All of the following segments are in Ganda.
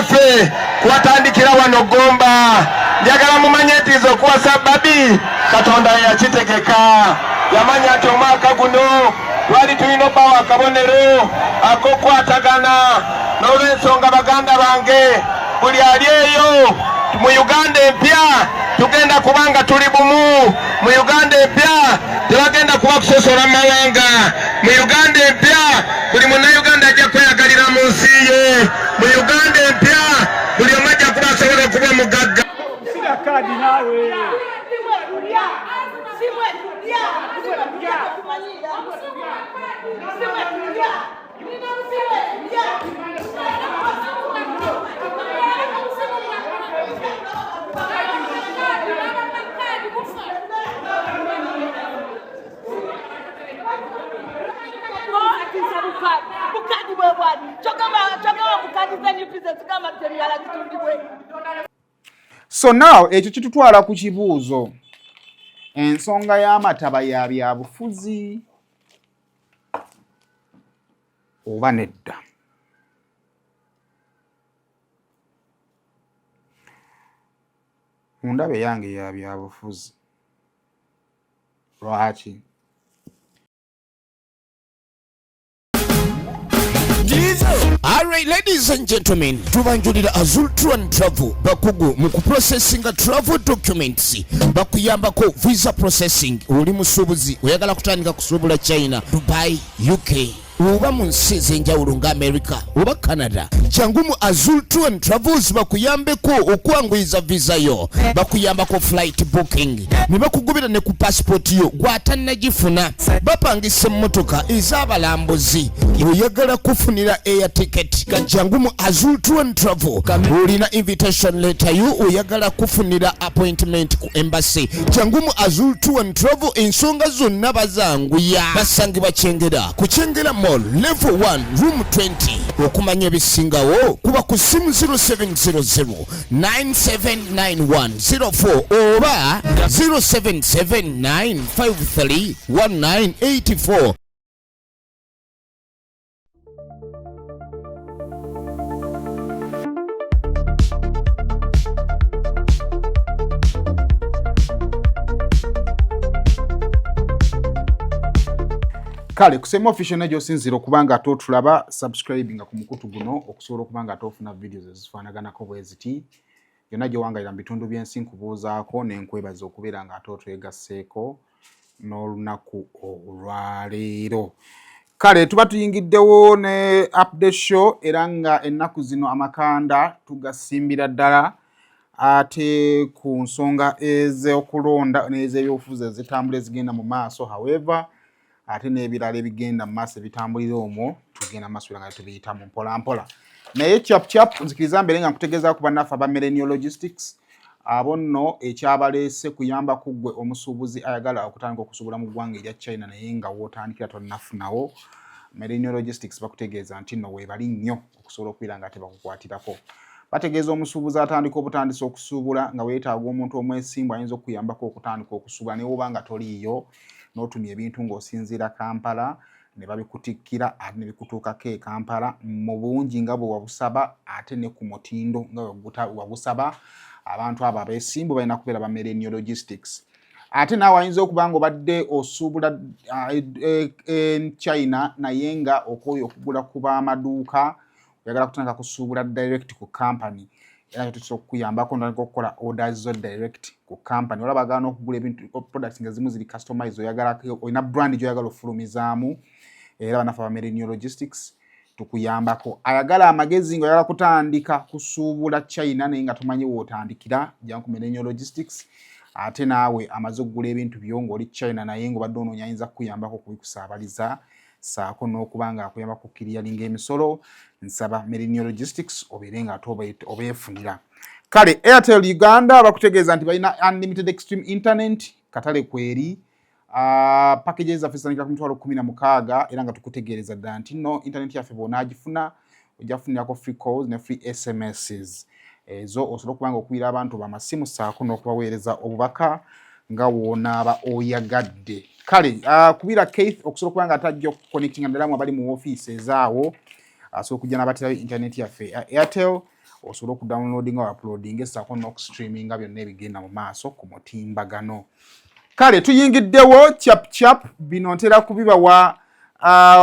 bose kuwatandikira wano Gomba njagala mumanyetizo kuwa sababi Katonda yakitegeka yamanya ati omwaka guno twali tulina obbawo akabonero ak'okwatagana n'olw'ensonga baganda bange buli ali eyo mu Uganda empya tugenda kubanga tuli bumu mu Uganda empya tebagenda kuba kusosola mawanga mu Uganda empya buli munnayuganda ajja kweyagalira mu nsi ye mu Uganda empya buli omu ajja kuba asobola okuba mugagga So now ekyo kitutwala ku kibuuzo ensonga y'amataba ya byabufuzi oba nedda. Mundabe yange ya byabufuzi lwaki? Alright, ladies and gentlemen, tubanjulira Azul Tour and Travel bakugu muku processing travel documents bakuyambako visa processing uli musubuzi oyagala kutandika kusubula China, Dubai, UK uba mu nsi ez'enjawulo nga America oba Canada. Jangu mu Azul Tour and Travels bakuyambeko okwanguyiza visa yo, bakuyambako flight booking, ne bakugubira ne ku passport yo gwatannagifuna, bapangisa emmotoka ez'abalambuzi oyagala kufunira air ticket kajangu mu Azul Tour and Travel. Olina invitation letter yo oyagala kufunira appointment ku embassy, jangu mu Azul Tour and Travel. Ensonga zonna bazanguya, basangibwa Kyengera ku Kyengera Mall level 1 room 20. Okumanya ebisingawo kuba ku simu 0700 979104 oba 0779531984. Kale kusema official najo sinziro kubanga ato tulaba subscribing ku mukutu guno okusobola kubanga atofuna videos ezifanagana ko bweziti yona gye wanga bitundu byensi nkubuuzaako nenkwebaza okubeera nga ato twegasseeko n'olunaku olwaleero. Kale tuba tuyingiddewo ne update show era nga ennaku zino amakanda tugasimbira ddala ate ku nsonga ez'okulonda n'ez'ebyobufuzi ezitambula ezigenda mu maaso. However ate n'ebirala ebigenda mu maaso ebitambulira omwo tugenda maaso nga tubiyita mu mpola mpola. Naye chap nzikiriza mbere nga nkutegeeza ku bannaffe aba Millennial Logistics abo nno ekyabaleese kuyamba ku ggwe omusuubuzi ayagala okutandika okusuubula mu ggwanga erya China naye nga wootandikira tonnafunawo. Millennial Logistics bakutegeeza nti nno weebali nnyo okusobola okubeera nga tebakukwatirako. Bategeeza omusuubuzi atandika obutandisa okusuubula nga weetaaga omuntu omwesimbu ayinza okuyambako okutandika okusuubula naye oba nga toliiyo n'otumya ebintu ng'osinziira Kampala ne babikutikkira ate ne bikutuukako e Kampala mu bungi nga bwe wabusaba ate ne ku mutindo nga wabusaba. Abantu abo abeesimbu balina kubeera ba Millennial Logistics. Ate naawe ayinza okuba nga obadde osuubula China naye nga okooye okugula ku b'amaduuka oyagala kutandika kusuubula direct ku company. Era tusobola okukuyambako n'otandika okukola orders zo direct ku company. Olaba bagana okugula ebintu products nga zimu ziri customized oyagala olina brand gy'oyagala ofulumizaamu. Era bannaffe aba Millennial Logistics tukuyambako. Ayagala amagezi ng'oyagala kutandika kusuubula China naye nga tomanyi wootandikira jjangu ku Millennial Logistics. Ate naawe amaze okugula ebintu byo ng'oli China naye ng'obadde onoonya ayinza kukuyambako okubikusaabaliza saako n'okuba nga akuyamba ku clearing emisolo. Nsaba Millennial Logistics obeere nga ate obeefunira. Kale Airtel Uganda bakutegeeza nti balina unlimited extreme internet katale kweri. Packages zaffe zitandikira ku mitwalo 16 era nga tukutegeereza ddala nti nno internet yaffe bw'onaagifuna ojja kufunirako free calls ne free SMSs. Ezo osobola okubanga okuwira abantu b'amasimu saako n'okubaweereza obubaka nga woonaaba oyagadde. Kale kubira Keith okusobola okuba nga atajja okuconnectinga ddala mu abali mu ofiisi ezaawo asobola okujja n'abatirayo internet yaffe Airtel osobola okudownloadinga wa uploadinga essako n'okustreaminga byonna ebigenda mu maaso ku mutimbagano. Kale tuyingiddewo chap bino ntera kubibawa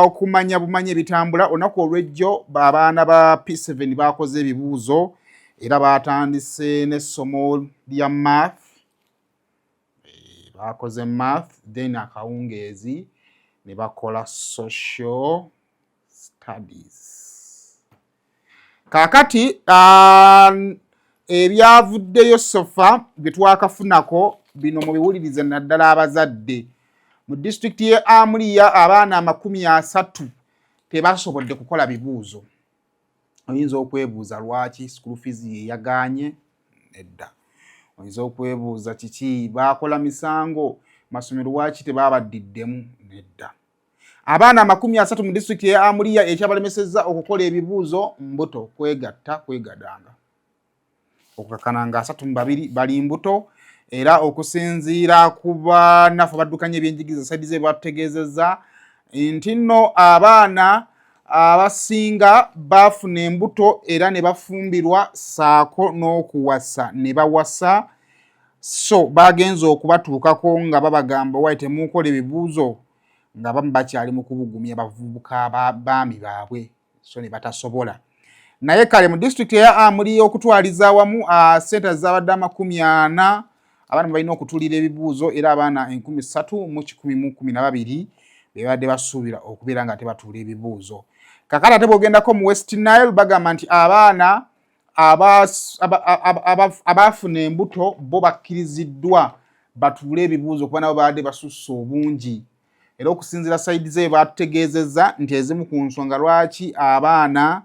okumanya bumanya ebitambula. Olunaku olw'ejjo abaana ba P7 bakoze ebibuuzo era batandise n'essomo lya math. Bakoze math then akawungeezi ne bakola social studies. Kaakati ebyavuddeyo sofa bye twakafunako bino mu biwulirize naddala abazadde. Mu disitulikiti y'e Alimumaziga abaana 30 tebasobodde kukola bibuuzo. Oyinza okwebuuza lwaki school fees yeyagaanye? Nedda. Oyinza okwebuuza kiki baakola misango masomero lwaki tebabaddiddemu? Nedda. Abaana 30 mu disitulikiti y'e Alimumaziga ekyabalemesezza okukola ebibuuzo mbuto kwegadanga. Okukakananga 32 bali mbuto era okusinziira ku banafu abaddukanya ebyenjigiriza saidi ze bategeezezza nti nno abaana abasinga bafuna embuto era ne bafumbirwa saako n'okuwasa ne bawasa, so bagenza okubatuukako nga babagamba wayi temukola ebibuuzo nga bamu bakyali mu kubugumya bavubuka baami baabwe so ne batasobola. Naye kale mu disitulikiti ya Alimumaziga okutwaliza awamu sente zabadde 40 abaana balina okutuulira ebibuuzo era abaana 3112 bebadde basuubira okubeera nga tebatuula ebibuuzo. Kakati ate bw'ogendako mu West Nile bagamba nti abaana abaafuna embuto bo bakkiriziddwa batuule ebibuuzo kuba nabo babadde basusse obungi. Era okusinziira sayidi ze batutegeezezza nti ezimu ku nsonga lwaki abaana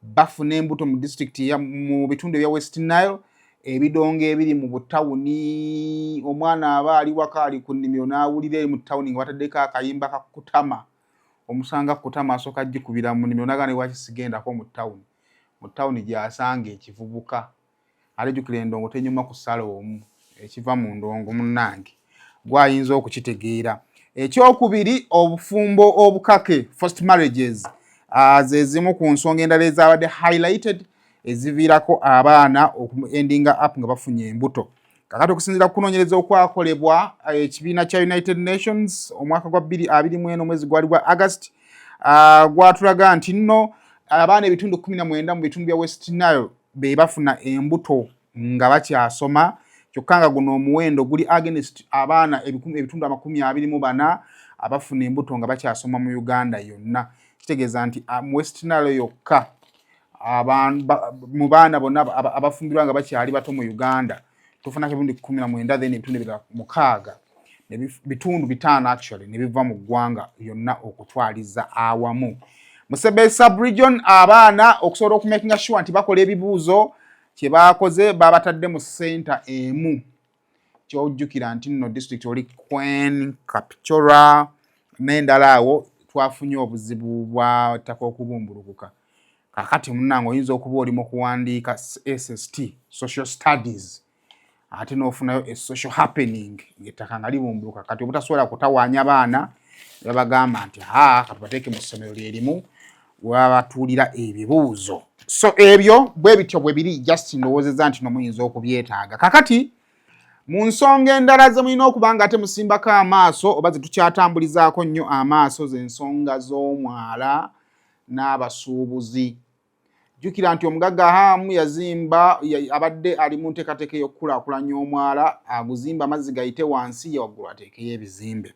bafuna embuto mu disitulikiti mu bitundu ebya West Nile ebidongo ebiri mu butawuni. Omwana aba ali waka ali ku nnimiro n'awulira eri mu ttawuni nga bataddeko akayimba kakutama, omusanga kutama asooka gikubira mu nnimiro n'agamba lwaki sigendako mu ttawuni. Mu ttawuni gy'asanga ekivubuka ate jjukira endongo tenyuma ku saloomu ekiva mu ndongo munnange gwayinza okukitegeera. Ekyokubiri obufumbo obukake forced marriages ze zimu ku nsonga endala ezabadde highlighted eziviirako abaana endinga up nga bafunye embuto. Kakati okusinziira ku kunoonyereza okwakolebwa ekibiina kya United Nations omwaka gwa 2024 omwezi gwali gwa August gwatulaga nti nno abaana ebitundu 19 mu bitundu bya West Nile be bafuna embuto nga bakyasoma, kyokka nga guno omuwendo guli against abaana ebitundu 24 abafuna embuto nga bakyasoma mu Uganda yonna. Kitegeeza nti mu West Nile yokka mu baana bonna abafumbirwa nga bakyali bato mu Uganda tufunako ebitundu 19 then ebitundu ebirala 6 bitundu 5 actually ne biva mu ggwanga yonna okutwaliza awamu. Musebe sub-region abaana okusobola okumakinga sure nti bakola ebibuuzo kye baakoze babatadde mu center emu. Kyojjukira nti nno district oli Queen, Kapchora n'endala awo twafunye obuzibu bwa ttaka okubumbulukuka. Kakati munnange oyinza okuba oli mu kuwandiika SST, social studies, ate n'ofunayo a social happening ng'ettaka nga libumbuluka. Kati obutasobola kutawaanya baana babagamba nti katubateeke mu ssomero lyerimu wabatuulira ebibuuzo. So ebyo bwe bityo bwe biri just ndowoozezza nti nomuyinza okubyetaaga. Kakati mu nsonga endala ze mulina okuba nga ate musimbako amaaso oba ze tukyatambulizaako nnyo amaaso z'ensonga z'omwala n'abasuubuzi. Jjukira nti omugagga Hamu yazimba abadde ali mu nteekateeka y'okukulaakulanya omwala aguzimba amazzi gayite wansi ye waggulu ateekeyo ebizimbe.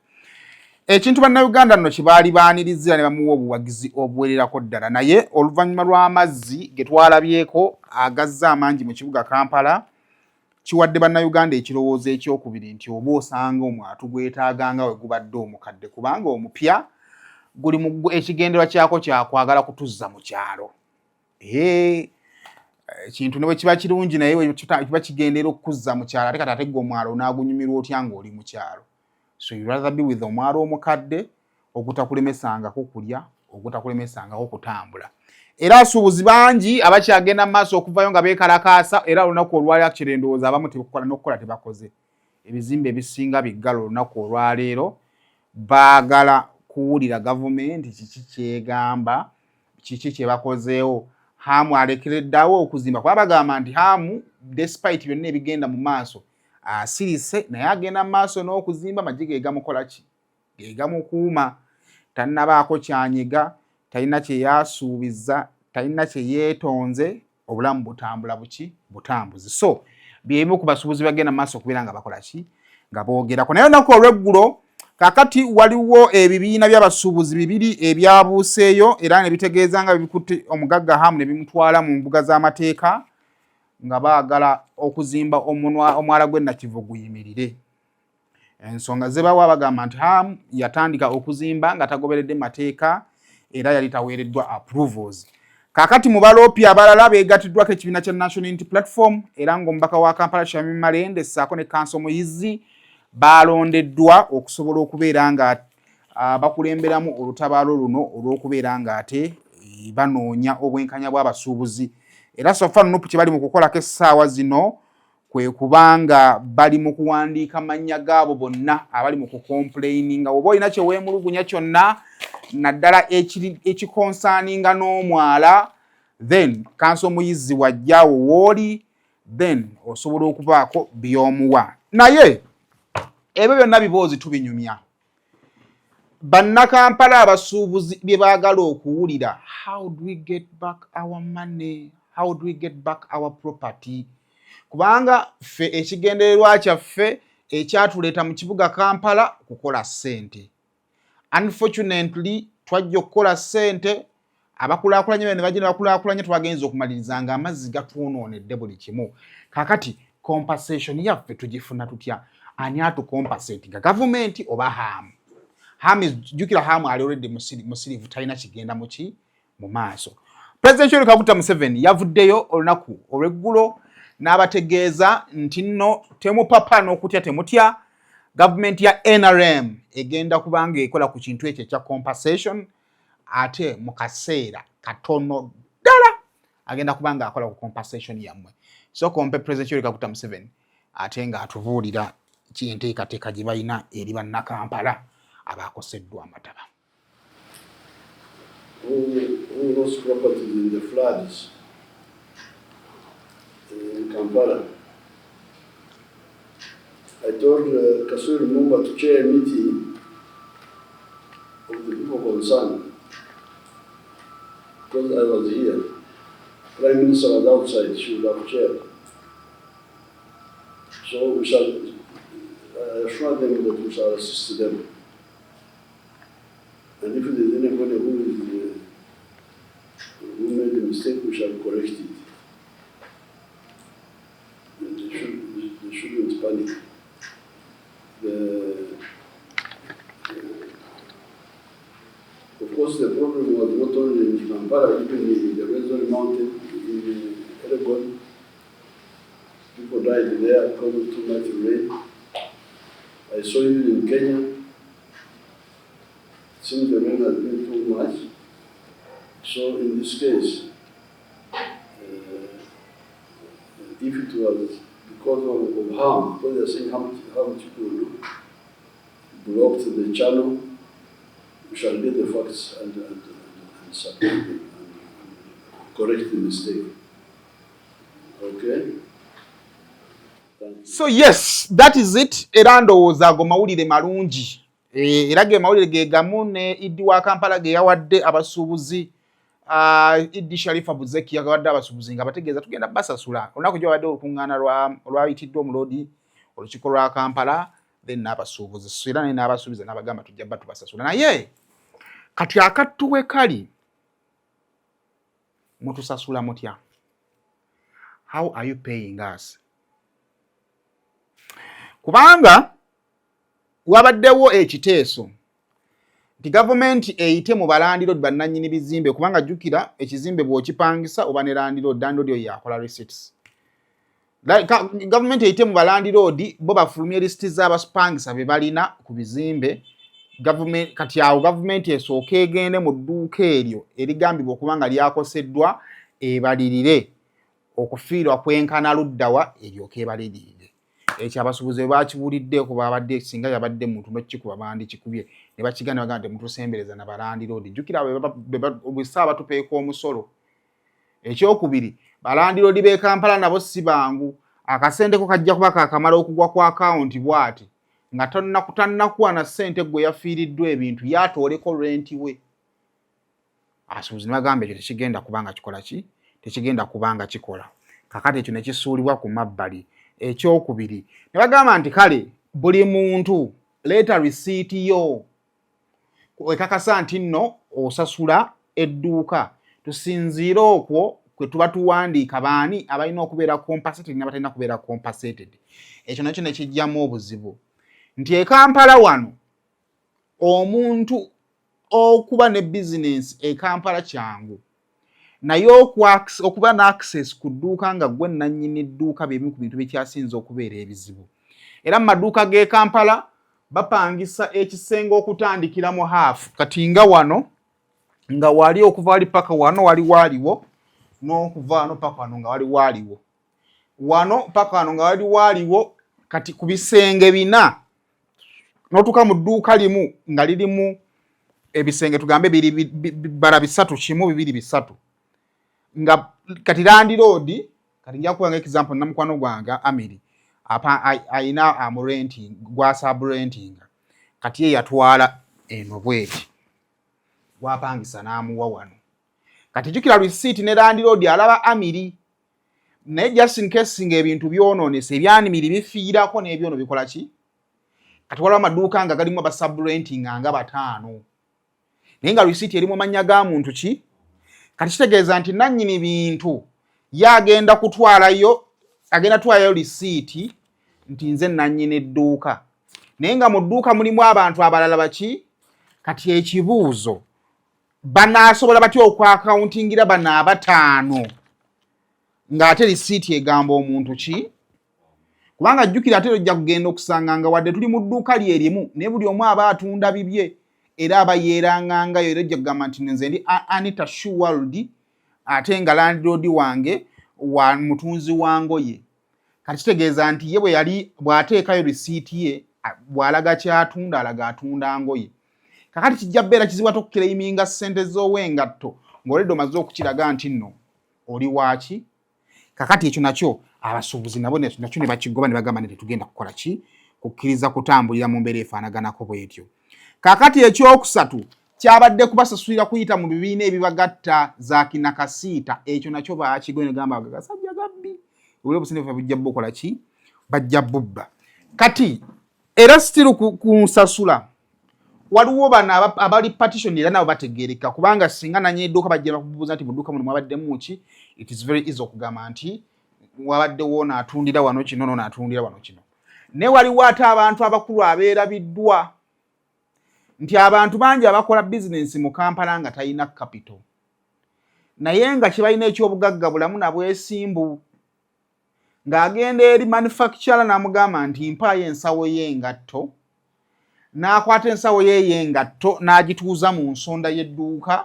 Ekintu bannayuganda nno kye baali baanirizira ne bamuwa obuwagizi obuwererako ddala, naye oluvannyuma lw'amazzi ge twalabyeko agazza amangi mu kibuga Kampala kiwadde bannayuganda ekirowoozo ekyokubiri nti oba osanga omwatu gwetaaga nga we gubadde omukadde kubanga omupya guli mu ekigenderwa kyako kyakwagala kutuzza mu kyalo. Ekintu ne bwe kiba kirungi naye we kiba kigendera okukuzza mu kyalo ate kati ate gwe omwalo n'agunyumirwa otya ng'oli mu kyalo. So you rather be with omwalo omukadde ogutakulemesangako kulya, ogutakulemesangako kutambula. Era asuubuzi bangi abakyagenda mu maaso okuvayo nga beekalakaasa era olunaku olwali akiri endowooza abamu tebakkola n'okukola tebakoze. Ebizimbe ebisinga biggala olunaku olwaleero baagala kuwulira gavumenti kiki kyegamba kiki kye bakozeewo Hamu alekereddawo okuzimba kuba bagamba nti Hamu despite byonna ebigenda mu maaso asirise naye agenda mu maaso n'okuzimba amagye geegamukola ki geegamukuuma tannabaako kyanyiga talina kye yaasuubiza talina kye yeetonze obulamu butambula butambuzi so byemu ku basuubuzi bagenda mu maaso okubeera nga bakola ki nga boogerako naye olunaku olw'eggulo kakati waliwo ebibiina by'abasuubuzi bibiri ebyabuuseeyo era ne bitegeeza nga bikutte omugagga Hamu ne bimutwala mu mbuga z'amateeka nga baagala okuzimba omwala gw'e Nakivu guyimirire. Ensonga ze bawa bagamba nti Hamu yatandika okuzimba nga tagoberedde mateeka era yali taweereddwa approvals. Kakati mu baloopi abalala beegatiddwako ekibiina kya National Unity Platform era ng'omubaka wa Kampala Shamim Malende ssaako ne Kanso Muyizi balondeddwa okusobola okubeera nga bakulemberamu olutabaalo luno olw'okubeera nga ate banoonya obwenkanya bw'abasuubuzi era sofa nupu kye bali mu kukolako essaawa zino kwe kubanga bali mu kuwandiika amannya gaabo bonna abali mu kukomplaininga oba olina kye weemulugunya kyonna naddala ekikonsaaninga n'omwala then Kanso Muyizi wajjaawo wooli then osobola okubaako by'omuwa naye ebyo byonna biboozi tubinyumya bannakampala abasuubuzi bye baagala okuwulira how do we get back our money how do we get back our property kubanga ffe ekigendererwa kyaffe ekyatuleeta mu kibuga Kampala kukola ssente unfortunately twajja okukola ssente abakulaakulanye bene bagenda bakulaakulanye twagenza okumaliriza nga amazzi gatwonoonedde buli kimu kakati compensation yaffe tugifuna tutya ani atucompensate nga gavumenti oba Hamu jjukira Hamu ali already musirivu talina kigenda mu maaso. President Yoweri Kaguta Museveni yavuddeyo olunaku olw'eggulo n'abategeeza nti nno temupapa n'okutya temutya gavumenti ya NRM egenda kubanga ekola ku kintu ekyo ekya compensation ate mu kaseera katono ddala agenda kubanga akola ku compensation yammwe so kompe President Yoweri Kaguta Museveni ate nga atubuulira enteekateeka gye balina eri bannakampala abaakoseddwa amataba. Who lost property in the floods in Kampala. I told Kasuri Mumba to chair a meeting of the people concerned because I was here. Prime Minister was outside, she would have chaired. So we shall assure them that we shall assist them. And if there is anybody who made a mistake, we shall correct it. And they shouldn't panic. Of course, the problem was not only in Kampala, even in the Western Mountain, in Oregon. People died there because of too much rain. I saw even in Kenya. It seems the rain has been too much. So in this case, if it was because of harm, because they're saying how much people blocked the channel, we shall get the facts and correct the mistake. Okay? So yes, that is it. Era ndowooza ago mawulire malungi. Era ge mawulire ge gamu ne Idi wa Kampala ge yawadde abasuubuzi. Idi Sharifa Buzeki yawadde abasuubuzi nga bategeeza tugenda basasula. Olunaku gye wadde olukuŋŋaana lwayitiddwa omulodi olukiiko lwa Kampala then n'abasuubuzi. So era ne n'abasuubiza n'abagamba tujja batubasasula. Naye kati akattuwe kali mutusasula mutya? How are you paying us? Kubanga wabaddewo ekiteeso nti gavumenti eyite mu balandiro bannannyini bizimbe kubanga jjukira ekizimbe bw'okipangisa oba ne landiro dandiro yakola receipts. Gavumenti eyite mu balandiro bo bafulumye lisiti z'abapangisa be balina ku bizimbe. Kati awo gavumenti esooka egende mu dduuka eryo erigambibwa okubanga lyakoseddwa ebalirire okufiirwa kwenkana luddawa eryoka ebalirire. ekyo abasuubuzi bakibuulidde ku babadde singa yabadde muntu bakikuba bandi kikubye ne bakigana bagamba mutusembereza na balandi road jjukira bwe batupeeka omusolo ekyokubiri balandi road b'e Kampala nabo si bangu akasente ko kajja kuba kakamala okugwa ku akawunti bw'ati nga tannakuwa na ssente gwe yafiiriddwa ebintu yatooleko renti we abasuubuzi ne bagamba ekyo tekigenda kubanga kikola ki tekigenda kubanga kikola kakati ekyo ne kisuulibwa ku mabbali ekyokubiri ne bagamba nti kale buli muntu leeta risiiti yo ekakasa nti nno osasula edduuka tusinziire okwo kwe tuba tuwandiika baani abalina okubeera compensated n'abatalina kubeera compensated ekyo nakyo ne kijjamu obuzibu nti e Kampala wano omuntu okuba ne bizinensi e Kampala kyangu naye okuba na access ku dduuka nga gwe nannyini dduuka by'ebimu ku bintu bikyasinza okubeera ebizibu era mu maduuka g'e Kampala bapangisa ekisenge okutandikiramu half kati nga wano nga wali okuva wali paka wano wali waaliwo n'okuva wano paka wano nga wali waaliwo wano paka wano nga wali waaliwo kati ku bisenge bina n'otuuka mu dduuka limu nga lirimu ebisenge tugambe bibala bisatu kimu bibiri bisatu nga kati Land Road kati nja kuwa example namukwano gwange Amiri ayina amurenting gwa subrenting kati ye yatwala eno bweti wapangisa n'amuwa wano kati jukira receipt ne Land Road alaba Amiri naye just in case nga ebintu byonoonese ebyanimiri bifiirako n'ebyono bikola ki kati waliwo amaduuka nga galimu aba subrenting nga 5 naye nga receipt erimu amannya ga muntu ki kati kitegeeza nti nannyini bintu yagenda kutwalayo agenda twalayo receipt nti nze nannyini edduuka naye nga mu dduuka mulimu abantu abalala baki kati ekibuuzo banaasobola batya okwakauntingira bano 5 ng'ate receipt egamba omuntu ki kubanga jjukira ate ojja kugenda okusanga nga wadde tuli mu dduuka lye limu naye buli omu aba atunda bibye era aba yeerangangayo era ojja kugamba nti nze ndi Anita Shoe World ate nga Land Road wange wa mutunzi wa ngoye kati kitegeeza nti ye bwe yali bw'ateekayo receipt ye bw'alaga kyatunda alaga atunda ngoye kakati kijja bbeera kizibu ate okukiraiminga ssente z'owengatto ng'oledde omaze okukiraga nti nno oli waaki kakati ekyo nakyo abasuubuzi nabo nakyo ne bakigoba ne bagamba nti tugenda kukola ki kukkiriza kutambulira mu mbeera efaanaganako bwetyo kakati ekyokusatu kyabadde kubasasulira kuyita mu bibiina ebibagatta za kinakasiita ekyo nakyo bakigoye ne gamba bagasajja gabbi olwo obusente bwe bujja bukola ki bajja bubba kati era still ku nsasula waliwo bano abali partition era nabo bategeereka kubanga singa nanyini edduuka bajja bakubuuza nti mu dduuka muno mwabaddemu ki it is very easy okugamba nti wabaddewo n'atundira wano kino n'atundira wano kino ne waliwo ate abantu abakulu abeerabiddwa nti abantu bangi abakola bizinensi mu Kampala nga talina capital naye nga kibalina ekyobugagga bulamu nabwesimbu ng'agenda eri manufacturer n'amugamba nti mpaayo ensawo y'engatto n'akwata ensawo y'engatto n'agituuza mu nsonda y'edduuka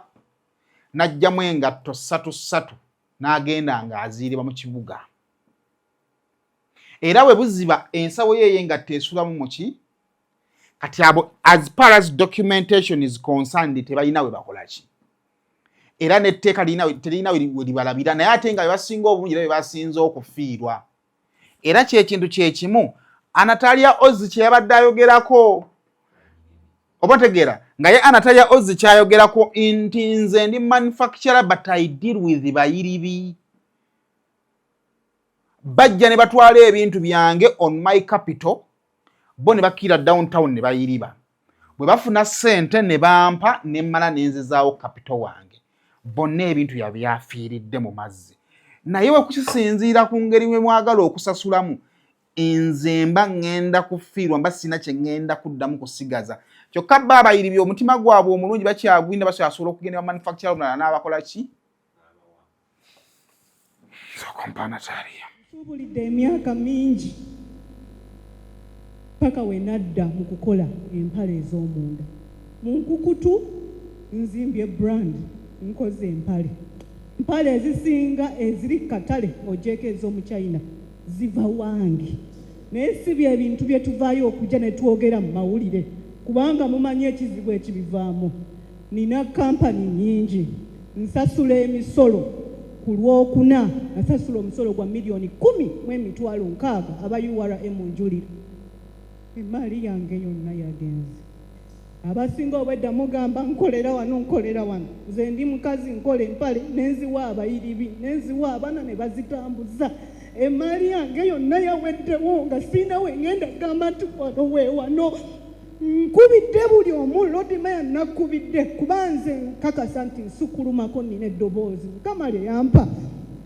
n'aggyamu engatto 3 n'agenda ng'aziiriba mu kibuga era bwe buziba ensawo y'engatto esulamu mu ki kati abo as far as documentation is concerned tebalina we bakola ki era n'etteeka terina we libalabira naye ate nga bebasinga obungi era bebasinza okufiirwa era kyekintu kyekimu Atalia Ozie kyeyabadde ayogerako obategeera nga ye Atalia Ozie kyayogerako nti nze ndi manufacturer but I deal with bayiribi bajja ne batwala ebintu byange on my capital bo ne bakira downtown ne bayiriba bwe bafuna ssente ne bampa ne mmala nenzizaawo capital wange bonna ebintu yabyafiiridde mu mazzi naye we kukisinziira ku ngeri we mwagala okusasulamu nze mba ngenda kufiirwa mba sina kye ngenda kuddamu kusigaza kyokka bba abayiribi omutima gwabwe omulungi bakyagwinda basobola okugenda bamanufacturer omulala n'abakola ki sokompana Atalia Tubulidde emyaka mingi paka we nadda mu kukola empale ez'omunda mu nkukutu nzimbye brand nkoze empale ezisinga eziri katale ojeeko ez'omu China ziva wange naye si bye bintu bye tuvaayo okujja ne twogera mu mawulire kubanga mumanyi ekizibu ekibivaamu. Nina kampani nnyingi, nsasula emisolo ku Lwokuna nasasula omusolo gwa miliyoni 10,600 aba URM njulira. Emaali yange yonna yagenze. Abasinga obwedda mugamba nkolera wano, nze ndi mukazi nkola empale nenziwa abayiribi nenziwa abaana ne bazitambuza. Emaali yange yonna yaweddewo nga sina we ngenda gamba nti wano weewano. Nkubidde buli omu Lodimaya nakubidde kuba nze nkakasa nti nsukulumako nina eddoboozi Mukama lye yampa.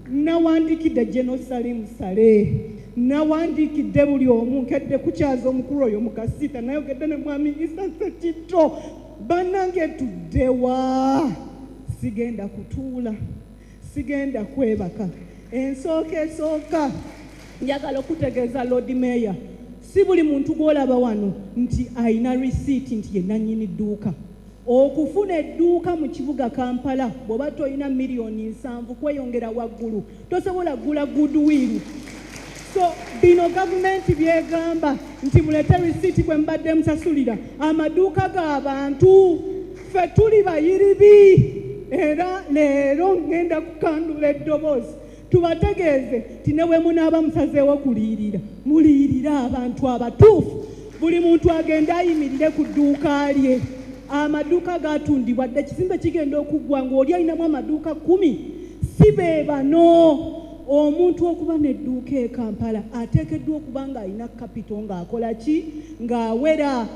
Nawandikidde Jerusalem Sale, nawandikidde buli omu nkedde kukyaza omukulu oyo mukasita nayogedde ne mwami Isa Sekitto. Bannange tuddewa, sigenda kutuula, sigenda kwebaka. Esooka njagala okutegeeza Lodimaya, si buli muntu gw'olaba wano nti ayina risiiti nti ye nannyini dduuka. Okufuna edduuka mu kibuga Kampala bw'oba toyina miliyoni 7 kweyongera waggulu tosobola gula goodwill. So bino gavumenti byegamba nti mulete risiiti kwe mbadde musasulira amaduuka g'abantu, ffe tuli bayiribi. Era leero ngenda kukandula eddoboozi tubategeeze ti ne bwe munaaba musazeewo kuliyirira muliyirira abantu abatuufu. Buli muntu agenda ayimirire ku dduuka lye. Amaduuka gatundibwa dde ekizimbe kigenda okuggwa ng'oli ayinamu amaduuka 10. Si be bano. Omuntu okuba n'edduuka e Kampala ateekeddwa okuba ng'alina kapito ng'akola ki ng'awera.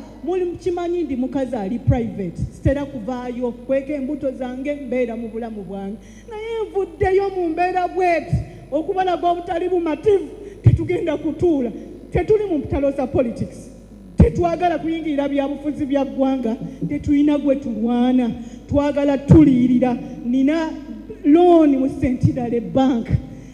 Kimanyi ndi mukazi ali private, sitera kuvaayo kweka embuto zange mbeera mu bulamu bwange. Naye nvuddeyo mu mbeera bweti okubalaga obutali bumativu. Tetugenda kutuula, tetuli mu mpitalo za politics, tetwagala kuyingirira byabufuzi bya ggwanga, tetulina gwe tulwana, twagala tuliyirira. Nina loan mu Centenary Bank,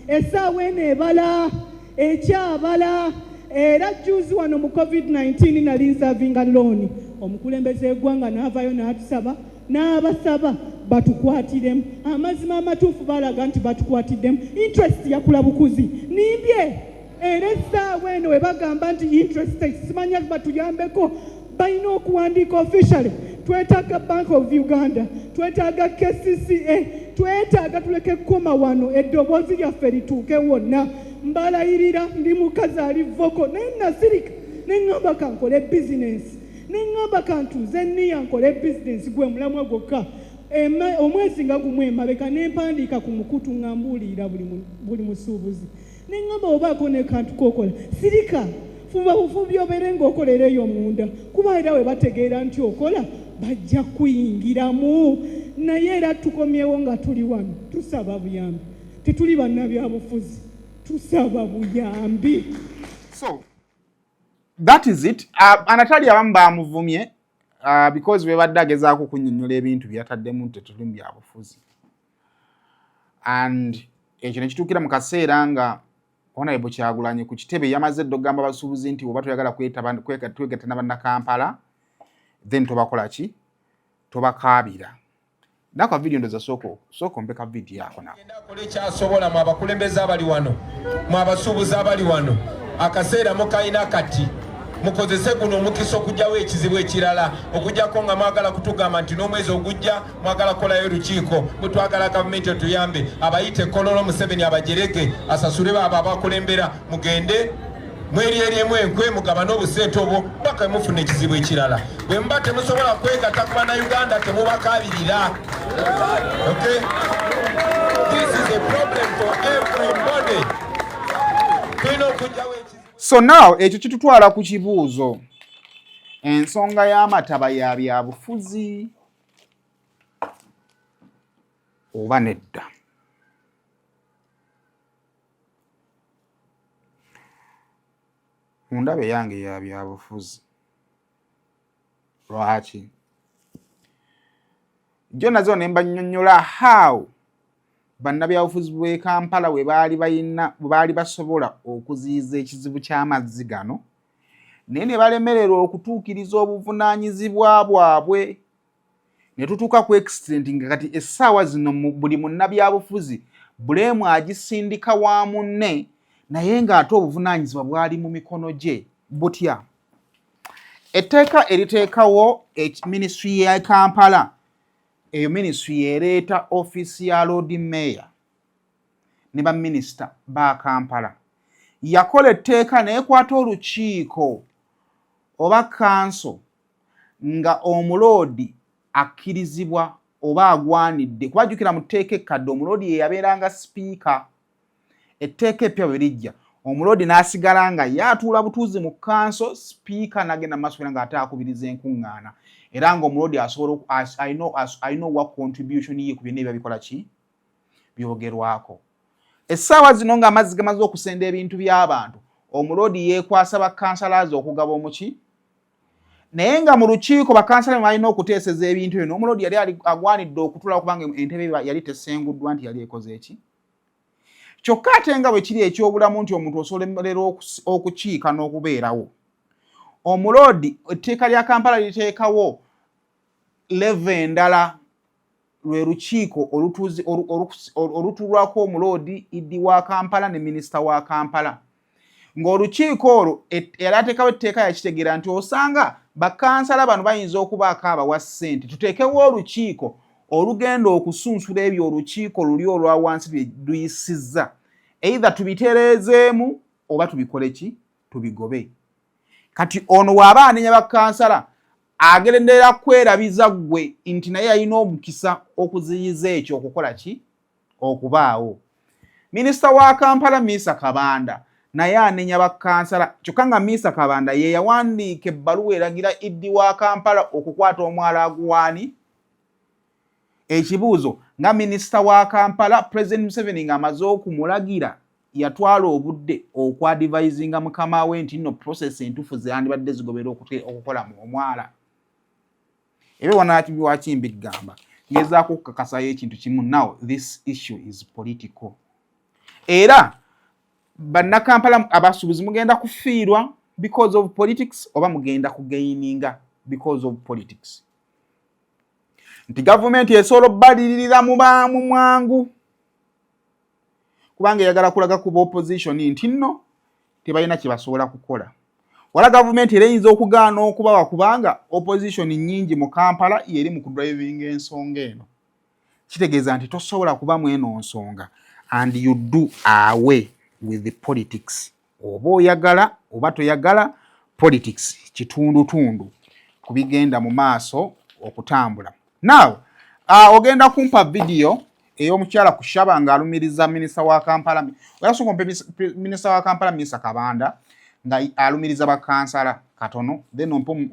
essaawa eno ebala ekyabala. Era juzi wano mu COVID-19 nali nsavinga loan. Omukulembeze eggwanga n'avaayo n'atusaba n'abasaba batukwatiremu. Amazima amatuufu balaga nti batukwatiddemu. Interest yakula bukuzi nimbye. Era essaawa eno we bagamba nti interest simanya batuyambeko balina okuwandiika officially. Twetaaga Bank of Uganda, twetaaga KCCA, twetaaga tuleke kukoma wano eddoboozi lyaffe lituuke wonna. Mbalayirira ndi mukazi ali voko naye nasirika neŋŋamba kankole bizinesi, neŋŋamba kantuuze nniya nkole bizinesi gwe mulamwa gwokka. Omwezi nga gumu emabeka nempandiika ku mukutu ŋŋambuulirira buli musuubuzi. Neŋŋamba obaako ne kantu kokola sirika fuba bufubi obeere ng'okolera eyo munda kuba era we bategeera nti okola bajja kuyingiramu. Naye era tukomyewo nga tuli wano tusaba buyambi, tetuli bannabyabufuzi, tusaba buyambi. So that is it. Atalia abamu bamuvumye because we badde agezaako kunnyonnyola ebintu byataddemu nti tetuli mu byabufuzi, and ekyo ne kituukira mu kaseera nga Honorable Kyagulanyi ku kitebe yamaze ddo gamba basuubuzi nti oba toyagala kwegatta n'abannakampala then tobakola ki, tobakaabira. Naka video ndoza soko mpeka video yako nako. Kole kyasobola mu abakulembeze abali wano, mu abasuubuzi abali wano, akaseera mukayina kati mukozese guno omukisa okujjawo ekizibu ekirala okujjako nga mwagala kutugamba nti n'omwezi ogujja mwagala kolayo olukiiko mutwagala gavumenti otuyambe abayite Kololo Museveni abajerege asasule baba abakulembera mugende mweryeryemu enkwe mugabane obuseete obwo mpaka mufuna ekizibu ekirala. Bwe mba temusobola kwegatta ku bannayuganda temubakaabirira. Okay? This is a problem for everybody. Tulina okujjawo ekizibu. So now ekyo kitutwala ku kibuuzo, ensonga y'amataba ya byabufuzi oba nedda. Mundabe yange ya byabufuzi lwaki jo nazo ne mbannyonnyola how bannabyabufuzi bw'e Kampala bwe baali basobola okuziyiza ekizibu ky'amazzi gano naye ne balemererwa okutuukiriza obuvunaanyizibwa bwabwe ne tutuuka ku extent nga kati essaawa zino buli munnabyabufuzi bulemu agisindika wa munne naye ng'ate obuvunaanyizibwa bwali mu mikono gye butya. Etteeka eriteekawo minisitule ya Kampala, eyo minisitule ereeta ofiisi ya Lord Mayor ne baminisita ba Kampala. Yakola etteeka n'ekwata olukiiko oba kanso nga omuloodi akkirizibwa oba agwanidde. Kubajjukira mu tteeka ekkadde omuloodi ye yabeeranga sipiika. Etteeka eppya bwe lijja, omuloodi n'asigala nga yaatuula butuuzi mu kanso, sipiika n'agenda mu maaso nga ate akubiriza enkuŋŋaana. Era ng'omuloodi asobola alina owa contribution ye ku byonna ebyo bikola ki? Byogerwako. Essaawa zino ng'amazzi gamaze okusenda ebintu by'abantu, omuloodi yeekwasa bakansalazi okugaba omuki? Naye nga mu lukiiko bakansala balina okuteeseza ebintu bino, omuloodi yali agwanidde okutula kubanga entebe yali tesenguddwa nti yali ekoze eki? Kyokka ate nga bwe kiri ekyobulamu nti omuntu osobolerera okukiika n'okubeerawo. Omuloodi etteeka lya Kampala liteekawo level endala, lwe lukiiko olutuulwako omuloodi iddi wa Kampala ne minisita wa Kampala. Ng'olukiiko olwo yali ateekawo etteeka yakitegeera nti osanga bakansala bano bayinza okubaako abawa ssente, tuteekewo olukiiko olugenda okusunsula ebyo olukiiko luli olwa wansi bye luyisizza, either tubitereezeemu oba tubikole ki? Tubigobe. Kati ono bw'aba anenya bakansala agenderera kwerabiza ggwe nti naye yalina omukisa okuziyiza ekyo okukola ki? Okubaawo. Minisita wa Kampala Miisa Kabanda naye anenya bakansala, kyokka nga Miisa Kabanda ye yawandiika ebbaluwa eragira iddi wa Kampala okukwata omwala aguwaani. Ekibuuzo, nga minisita wa Kampala President Museveni ng'amaze okumulagira yatwala obudde okwadvisinga mukama we nti nno process entuufu zandibadde zigobera okukola mu omwala. Ebyo wanaaki mbigamba ngezaako okukakasayo ekintu kimu. Now this issue is political. Era bannakampala abasuubuzi mugenda kufiirwa because of politics oba mugenda kugaininga because of politics. Nti gavumenti esobola obbalirira mu baamu mwangu kubanga eyagala kulaga ku opposition nti nno tebalina kye basobola kukola. Wala gavumenti era eyinza okugaana okubawa kubanga opposition nnyingi mu Kampala yeri mu kudrivinga ensonga eno. Kitegeeza nti tosobola kubamu eno nsonga and you do away with the politics. Oba oyagala oba toyagala, politics kitundutundu kubigenda mu maaso okutambula. Now, ogenda kumpa video ey'omukyala ku Shaba ng'alumiriza minisita wa Kampala. Oyasooka ompe minisita wa Kampala Miisa Kabanda nga alumiriza bakansala katono, then ompe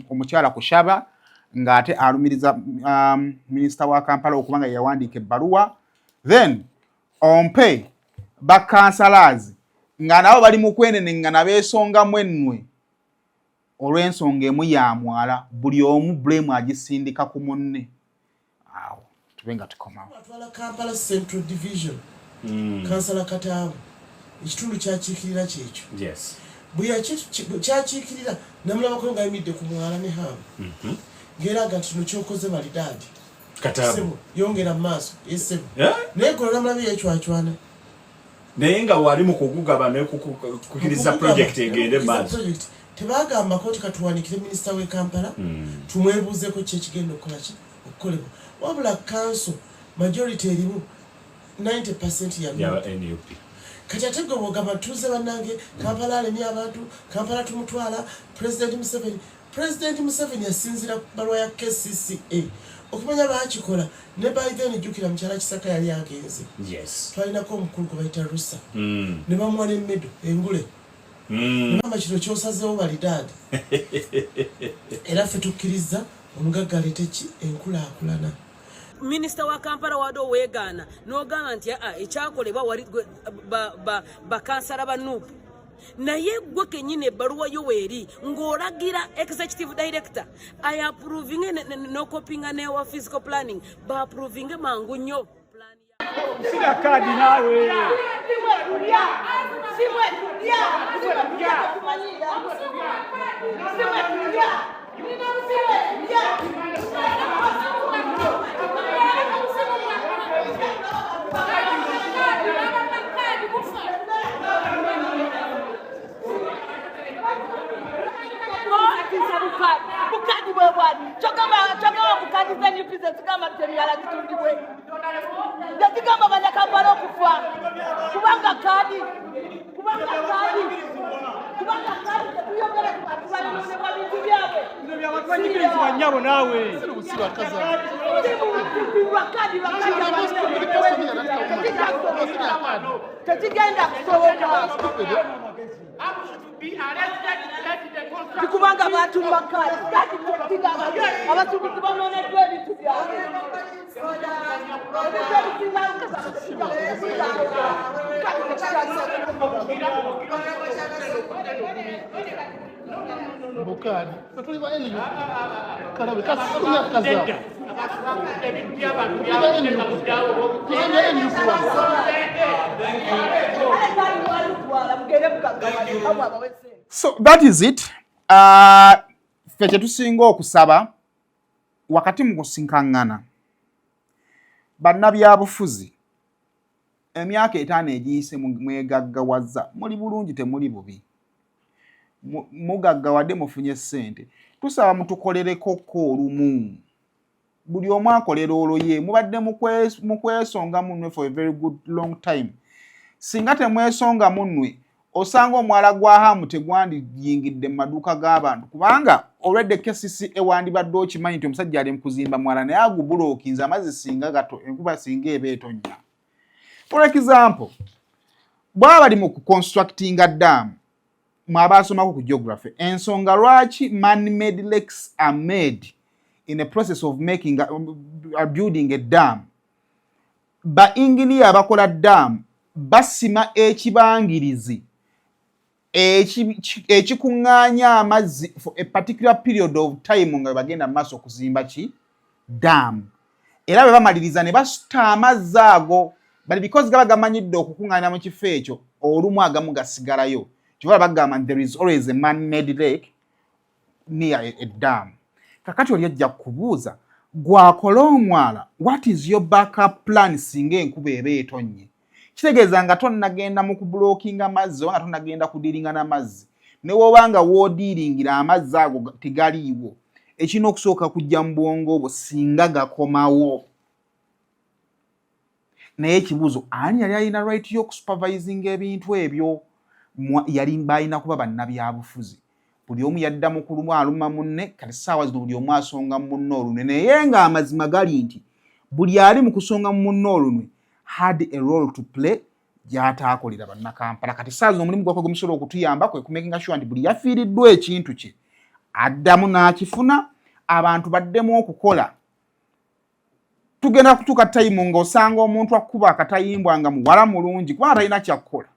omukyala ku Shaba ng'ate alumiriza minisita wa Kampala okubanga yawandiika ebbaluwa, then ompe bakansalazi nga nabo bali mu kwenenengana beesongamu ennwe olw'ensonga emu ya Mwala, buli omu blame agisindika ku munne. Awo tube nga tukomawo. Atwala Kampala Central Division, kansala Kataabu, ekitundu kyakiikirira kyekyo. Yes. Bwe kyakiikirira namulabako ng'ayimiridde ku Mwala ne Hamu. Ng'eraga nti kino kyokoze balidaadi. Kataabu. Yongera mu maaso, yesebo. Naye golo namulabye yecwacwana. Naye nga wali mu kugugaba ne kukiriza project egende maaso. Tebagamba ko katuwanikire minisita we Kampala, tumwebuuzeko ki ekigenda okukola ki? Okukolebwa. Wabula council majority erimu 90% ya NUP. Kati ate gwe bw'ogamba tuze bannange Kampala alemye abantu, Kampala tumutwala, President Museveni yasinzira ku bbaluwa ya KCCA. Okumanya baakikola ne by then jjukira mukyala Kisaka yali agenze. Yes. Twalinako omukulu gwe bayita Rusa. Ne bamuwa n'emmedo engule. Mama kino kyosazeewo balidaadi. Era ffe tukkiriza omugagga aleete ki enkulaakulana. Minisita wa Kampala wado weegaana n'ogamba nti ekyakolebwa wali bakansala ba NUP. Naye gwe kennyini ebbaluwa yo weeri ng'olagira executive director ayapproving no copinga newa physical planning ba approving mangu nnyo. Sina kadi nawe. emyala gitundibwe tekigamba bannakampala okufa kubanga kaadi tetuyogere ku bantu balinoonebwa bintu byabwe nyabo nawe tekigenda kusoboka kubanga batuma kaadi abasuubuzi banooneddwa ebintu byabwe Bukari, tuli ba eliyo. Karabe kasinya kaza. So that is it. Fekye tusinga okusaba wakati mu kusinkangana bannabyabufuzi emyaka 5 egiyise mwegaggawaza muli bulungi temuli bubi mugaggawadde mufunye ssente tusaba mutukolereko ko olumu buli omu akolera olwoye mubadde mukwesonga munwe for a very good long time singa temwesonga munwe osanga omwala gwa hamu tegwandiyingidde mu maduuka g'abantu kubanga olwedde KCC ewandibadde okimanyi nti omusajja ali mu kuzimba mwala naye agubulookinze amazzi singa gato enkuba singa eba etonnya. For example, bw'aba bali mu kuconstructinga dam mwabasomako ku geography ensonga lwaki man-made lakes are made in a process of making building a dam. Ba engineer abakola dam basima ekibangirizi ekikuŋŋaanya amazzi for a particular period of time nga bagenda maaso okuzimba ki dam era bwe bamaliriza ne basuta amazzi ago but because gaba gamanyidde okukuŋŋaanya mu kifo ekyo olumu agamu gasigalayo kivala bagamba there is always a man-made lake near a dam. Kakati oli ajja kubuuza gwakola omwala what is your backup plan singa enkuba eba etonnye kitegeeza nga tonnagenda mu kublockinga amazzi oba nga tonnagenda kudiringa n'amazzi ne wobanga woodiringira amazzi ago tegaliiwo ekirina okusooka kujja mu bwongo bwo singa gakomawo. Naye ekibuuzo ani yali alina right y'okusupervisinga ebintu ebyo yali balina kuba bannabyabufuzi buli omu yaddamu kuluma aluma munne kati ssaawa zino buli omu asonga mu munne olunwe naye nga amazima gali nti buli ali mu kusonga mu munne olunwe had a role to play gy'ataakolera bannakampala kati ssaawa zino omulimu gwakwe gumusobola okutuyamba kwe kumakinga sure nti buli yafiiriddwa ekintu kye addamu n'akifuna abantu baddemu okukola. Tugenda kutuuka tayimu ng'osanga omuntu akuba akatayimbwa nga muwala mulungi kubanga talina kyakkola.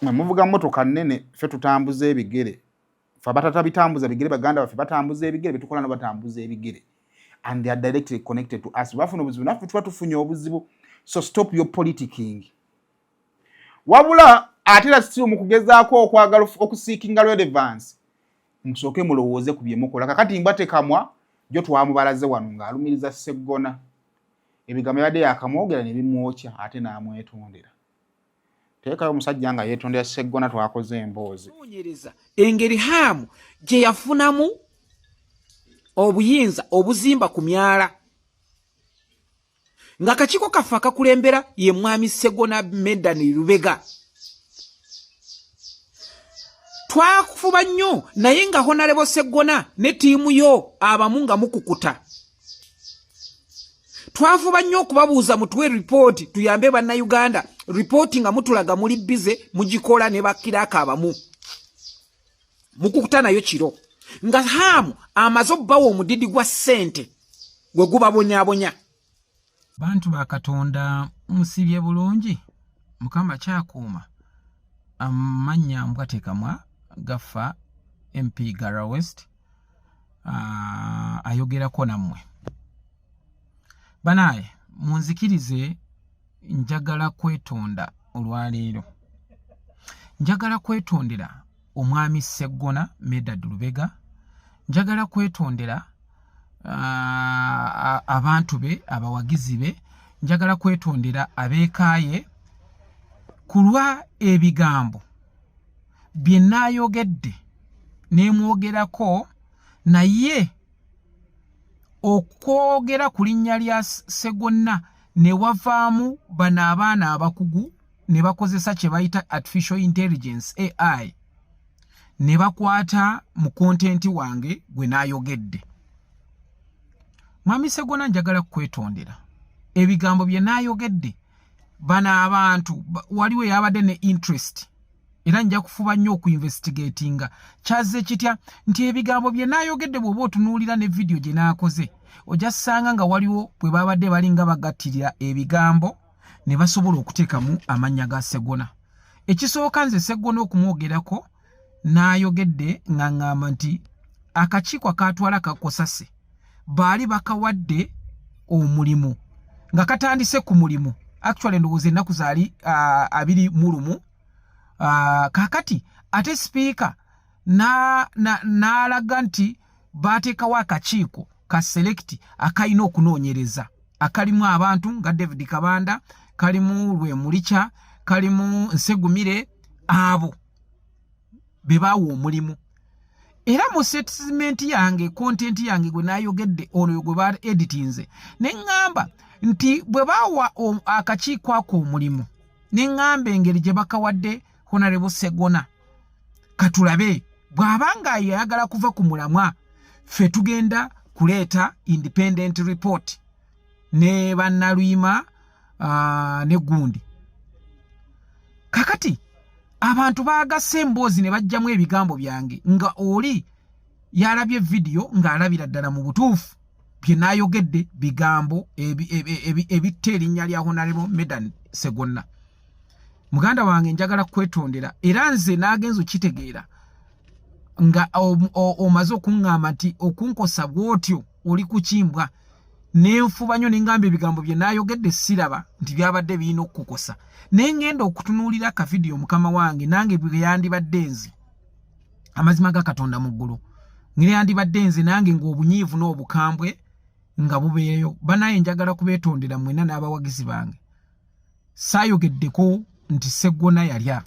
Muvuga mmotoka nnene ffe tutambuza ebigere ffe abatata bitambuza bigere baganda baffe batambuza ebigere betukola no batambuza ebigere and they are directly connected to us. Bafuna obuzibu naffe tuba tufunye obuzibu so stop your politicking. Wabula atera still mu kugezaako okwagala okuseekinga relevance musooke mulowooze ku bye mukola kakati mbatekamwa jo twamubalaze wano ng'alumiriza Sseggona ebigambo yadde yakamwogera ne bimwokya ate n'amwetondera. Teekayo omusajja nga yeetondera Sseggona twakoze emboozi. Engeri hamu gye yafunamu obuyinza obuzimba ku myala nga kakiiko kaffe akakulembera ye mwami Sseggona Medani Lubega. Twakufuba nnyo naye nga Honorable Sseggona ne ttiimu yo abamu nga mukukuta. Twafuba nnyo okubabuuza mutuwe report tuyambe bannayuganda report nga mutulaga muli bize mugikola ne bakkiraako abamu mukukuta nayo kiro nga hamu amaze obbawo omudidi gwa ssente gwe gubabonyabonya. Bantu ba Katonda musibye bulungi Mukama kyakuuma amannya mbwatekamwa gafa MP Gara West ayogerako nammwe. Banaye munzikirize njagala kwetonda olwaleero. Njagala kwetondera omwami Sseggona Medadi Lubega. Njagala kwetondera abantu be abawagizi be. Njagala kwetondera abeekaaye kulwa ebigambo bye naayogedde ne mwogerako naye okwogera ku linnya lya Sseggona ne wavaamu bano abaana abakugu ne bakozesa kye bayita artificial intelligence AI ne bakwata mu kontenti wange gwe naayogedde. Mwami Sseggona njagala kwetondera ebigambo bye naayogedde bano abantu waliwo yabadde ne interest era nja kufuba nnyo okuinvestigatinga kyaze kitya nti ebigambo bye naayogedde bw'oba otunuulira ne video gye naakoze ojja ssanga nga waliwo bwe babadde balinga bagattirira ebigambo ne basobola okuteekamu amannya ga Sseggona. Ekisooka nze Sseggona okumwogerako naayogedde nga ŋŋamba nti akakiiko akaatwala kakosase baali bakawadde omulimu nga katandise ku mulimu actually ndowooza ennaku zaali 21 kakati ate speaker n'alaga nti baateekawo akakiiko ka select akayina okunoonyereza akalimu abantu nga David Kabanda, kalimu Lwemulicha, kalimu Nsegumire, abo be baawa omulimu. Era mu statement yange content yange gwe naayogedde ono gwe ba editinze ne ŋŋamba nti bwe baawa akakiiko ako omulimu ne ŋŋamba engeri gye bakawadde Honorable Sseggona katulabe bw'abanga ayagala kuva ku mulamwa ffe tugenda kuleeta independent report ne bannalwima ne gundi. Kakati abantu baagase emboozi ne bajjamu ebigambo byange nga oli yalabye video ng'alabira ddala mu butuufu bye naayogedde bigambo ebitta erinnya lya Honorable Medan Sseggona. Muganda wange njagala kwetondera era nze naagenza okitegeera nga omaze okuŋŋamba nti okunkosa bw'otyo oli kukimbwa nenfuba nnyo ne ngamba ebigambo bye naayogedde siraba nti byabadde birina okukukosa naye ngenda okutunuulira akavidiyo mukama wange nange bwe yandibadde nze amazima ga Katonda mu ggulu ngire yandibadde nze nange ng'obunyiivu n'obukambwe nga bubeeyo banaye njagala kubeetondera mwena n'abawagizi bange saayogeddeko nti Sseggona yalya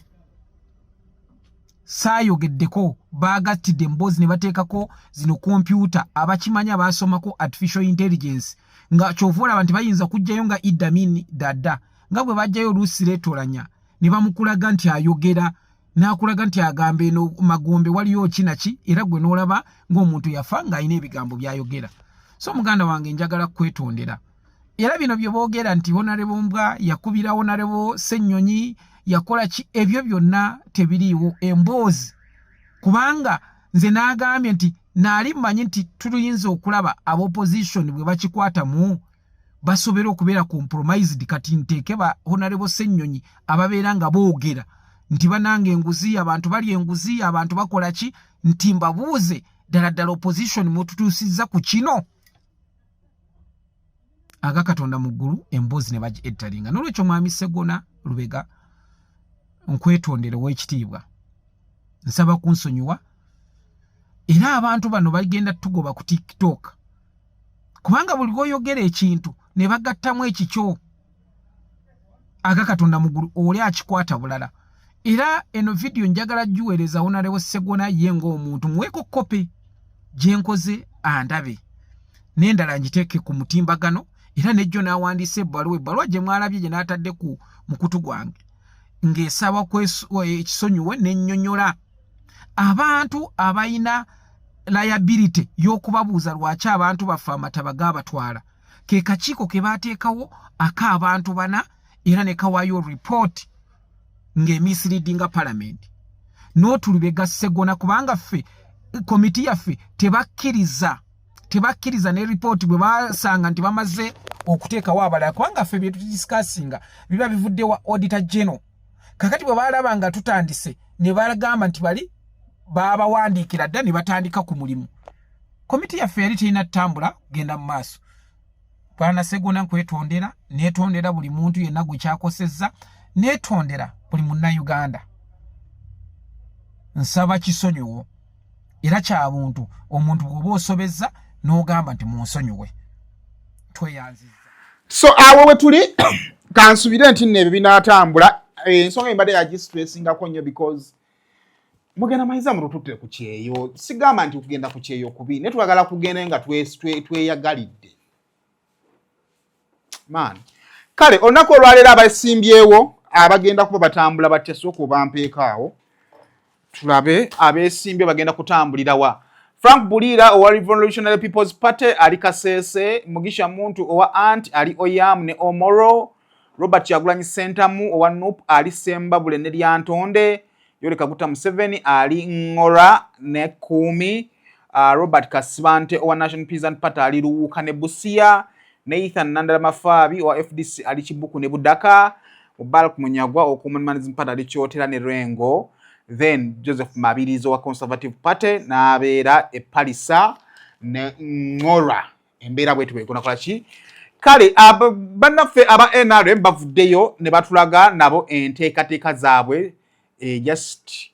saayogeddeko baagattidde emboozi ne bateekako zino kompyuta abakimanya baasomako artificial intelligence nga kyova olaba nti bayinza kujjayo nga Idi Amin Dada nga bwe bajjayo oluusi leetolanya ne bamukulaga nti ayogera n'akulaga nti agamba eno Magombe waliyo kinaki era gwe n'olaba ng'omuntu yafa ng'alina ebigambo by'ayogera. So muganda wange njagala kwetondera era bino bye boogera nti Honorable Mbwa yakubira Honorable Ssennyonyi yakola ki ebyo byonna tebiriiwo emboozi kubanga nze naagambye nti naali mmanyi nti tuliyinza okulaba ab'opposition bwe bakikwatamu basobera okubeera compromised kati nteeke ba Honorable Ssennyonyi ababeera nga boogera nti banange enguzi abantu bali enguzi abantu bakola ki nti mbabuuze ddala opposition mututuusizza ku kino aga Katonda mu ggulu emboozi ne bagi editalinga. N'olwekyo mwami Sseggona Lubega nkwetondere w'ekitiibwa nsaba kunsonyiwa era abantu bano bagenda tugoba ku TikTok kubanga buli lw'oyogera ekintu ne bagattamu ekikyo aga Katonda mu ggulu oli akikwata bulala. Era eno video njagala giweereza Honorable Sseggona ye ng'omuntu muweeko kopi gye nkoze andabe n'endala ngiteeke ku mutimbagano era nejjo n'awandiisa ebbaluwa gye mwalabye gye n'atadde ku mukutu gwange ng'esaba ekisonyiwe n'ennyonnyola abantu abayina liability y'okubabuuza lwaki abantu baffe amataba gaabatwala ke kakiiko ke baateekawo ak'abantu bana era ne kawaayo report ng'emisleadinga parliament n'otulubega Sseggona kubanga ffe komiti yaffe tebakkiriza ne report bwe basanga nti bamaze okuteekawo abalala kubanga ffe bye tudiscussinga biba bivudde wa auditor general. Kakati bwe balaba nga tutandise ne bagamba nti bali babawandiikira dda ne batandika ku mulimu. Komiti yaffe yali terina ttambula kugenda mu maaso. Bwana Sseggona nkwetondera neetondera buli muntu yenna gwe kyakosezza neetondera buli munnayuganda. Nsaba kisonyiwo era kya buntu omuntu bw'oba osobezza n'ogamba nti munsonyiwe tweyanziza. So awo we tuli kansubire nti nne binaatambula ensonga embadde yagistressingako nnyo because mugenda mayiza mututule ku kyeyo sigamba nti kugenda ku kyeyo kubi ne twagala kugenda nga tweyagalidde man kale olunaku olwaleero abasimbyewo abagenda kuba batambula batya sooka obampeekaawo tulabe abeesimbye bagenda kutambulira wa Frank Bulira owa Revolutionary People's Party ali Kasese, Mugisha Muntu owa Ant ali Oyam ne Omoro, Robert Kyagulanyi Ssentamu owa NUP ali Sembabule ne Lyantonde, Yoweri Kaguta Museveni ali Ngora ne Kumi, Robert Kasibante owa National Peasant Party ali Luwuka ne Busia, Nathan Nandala Mafabi owa FDC ali Kibuku ne Budaka, Mubarak Munyagwa owa Common Management Party ali Kyotera ne Rengo. Then Joseph Mabirizo wa Conservative Party n'abeera Palisa ne Ngora embeera bwetu bwekonakola ki kale bannaffe aba NRM bavuddeyo ne batulaga nabo enteekateeka zaabwe just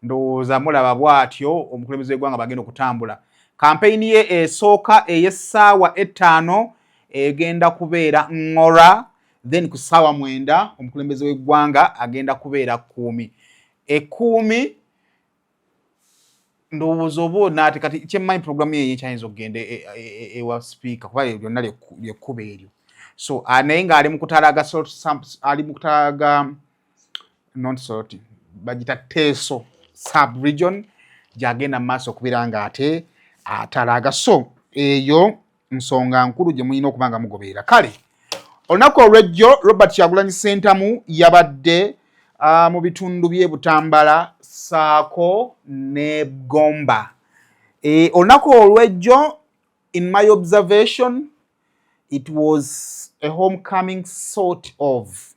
ndowooza mulaba bw'atyo omukulembeze w'eggwanga bagenda okutambula kampeyini ye esooka ey'essaawa 5 egenda kubeera Ngora then ku ssaawa 9 omukulembeze w'eggwanga agenda kubeera 10 10 ndowooza oba ate kati kyemmanyi programu ye yekyayinza okugenda ewa speaker kuba lyonna lyekkuba eryo so naye ng'ali mu kutalaga ali mu kutalaga not sort bagita Teso sub-region gy'agenda mu maaso okubeera ng'ate atalaga so eyo nsonga nkulu gye mulina okuba nga mugoberera kale olunaku olw'ejjo Robert Kyagulanyi Ssentamu yabadde mu bitundu by'e Butambala saako ne Gomba olunaku olw'ejjo in my observation it was a homecoming sort of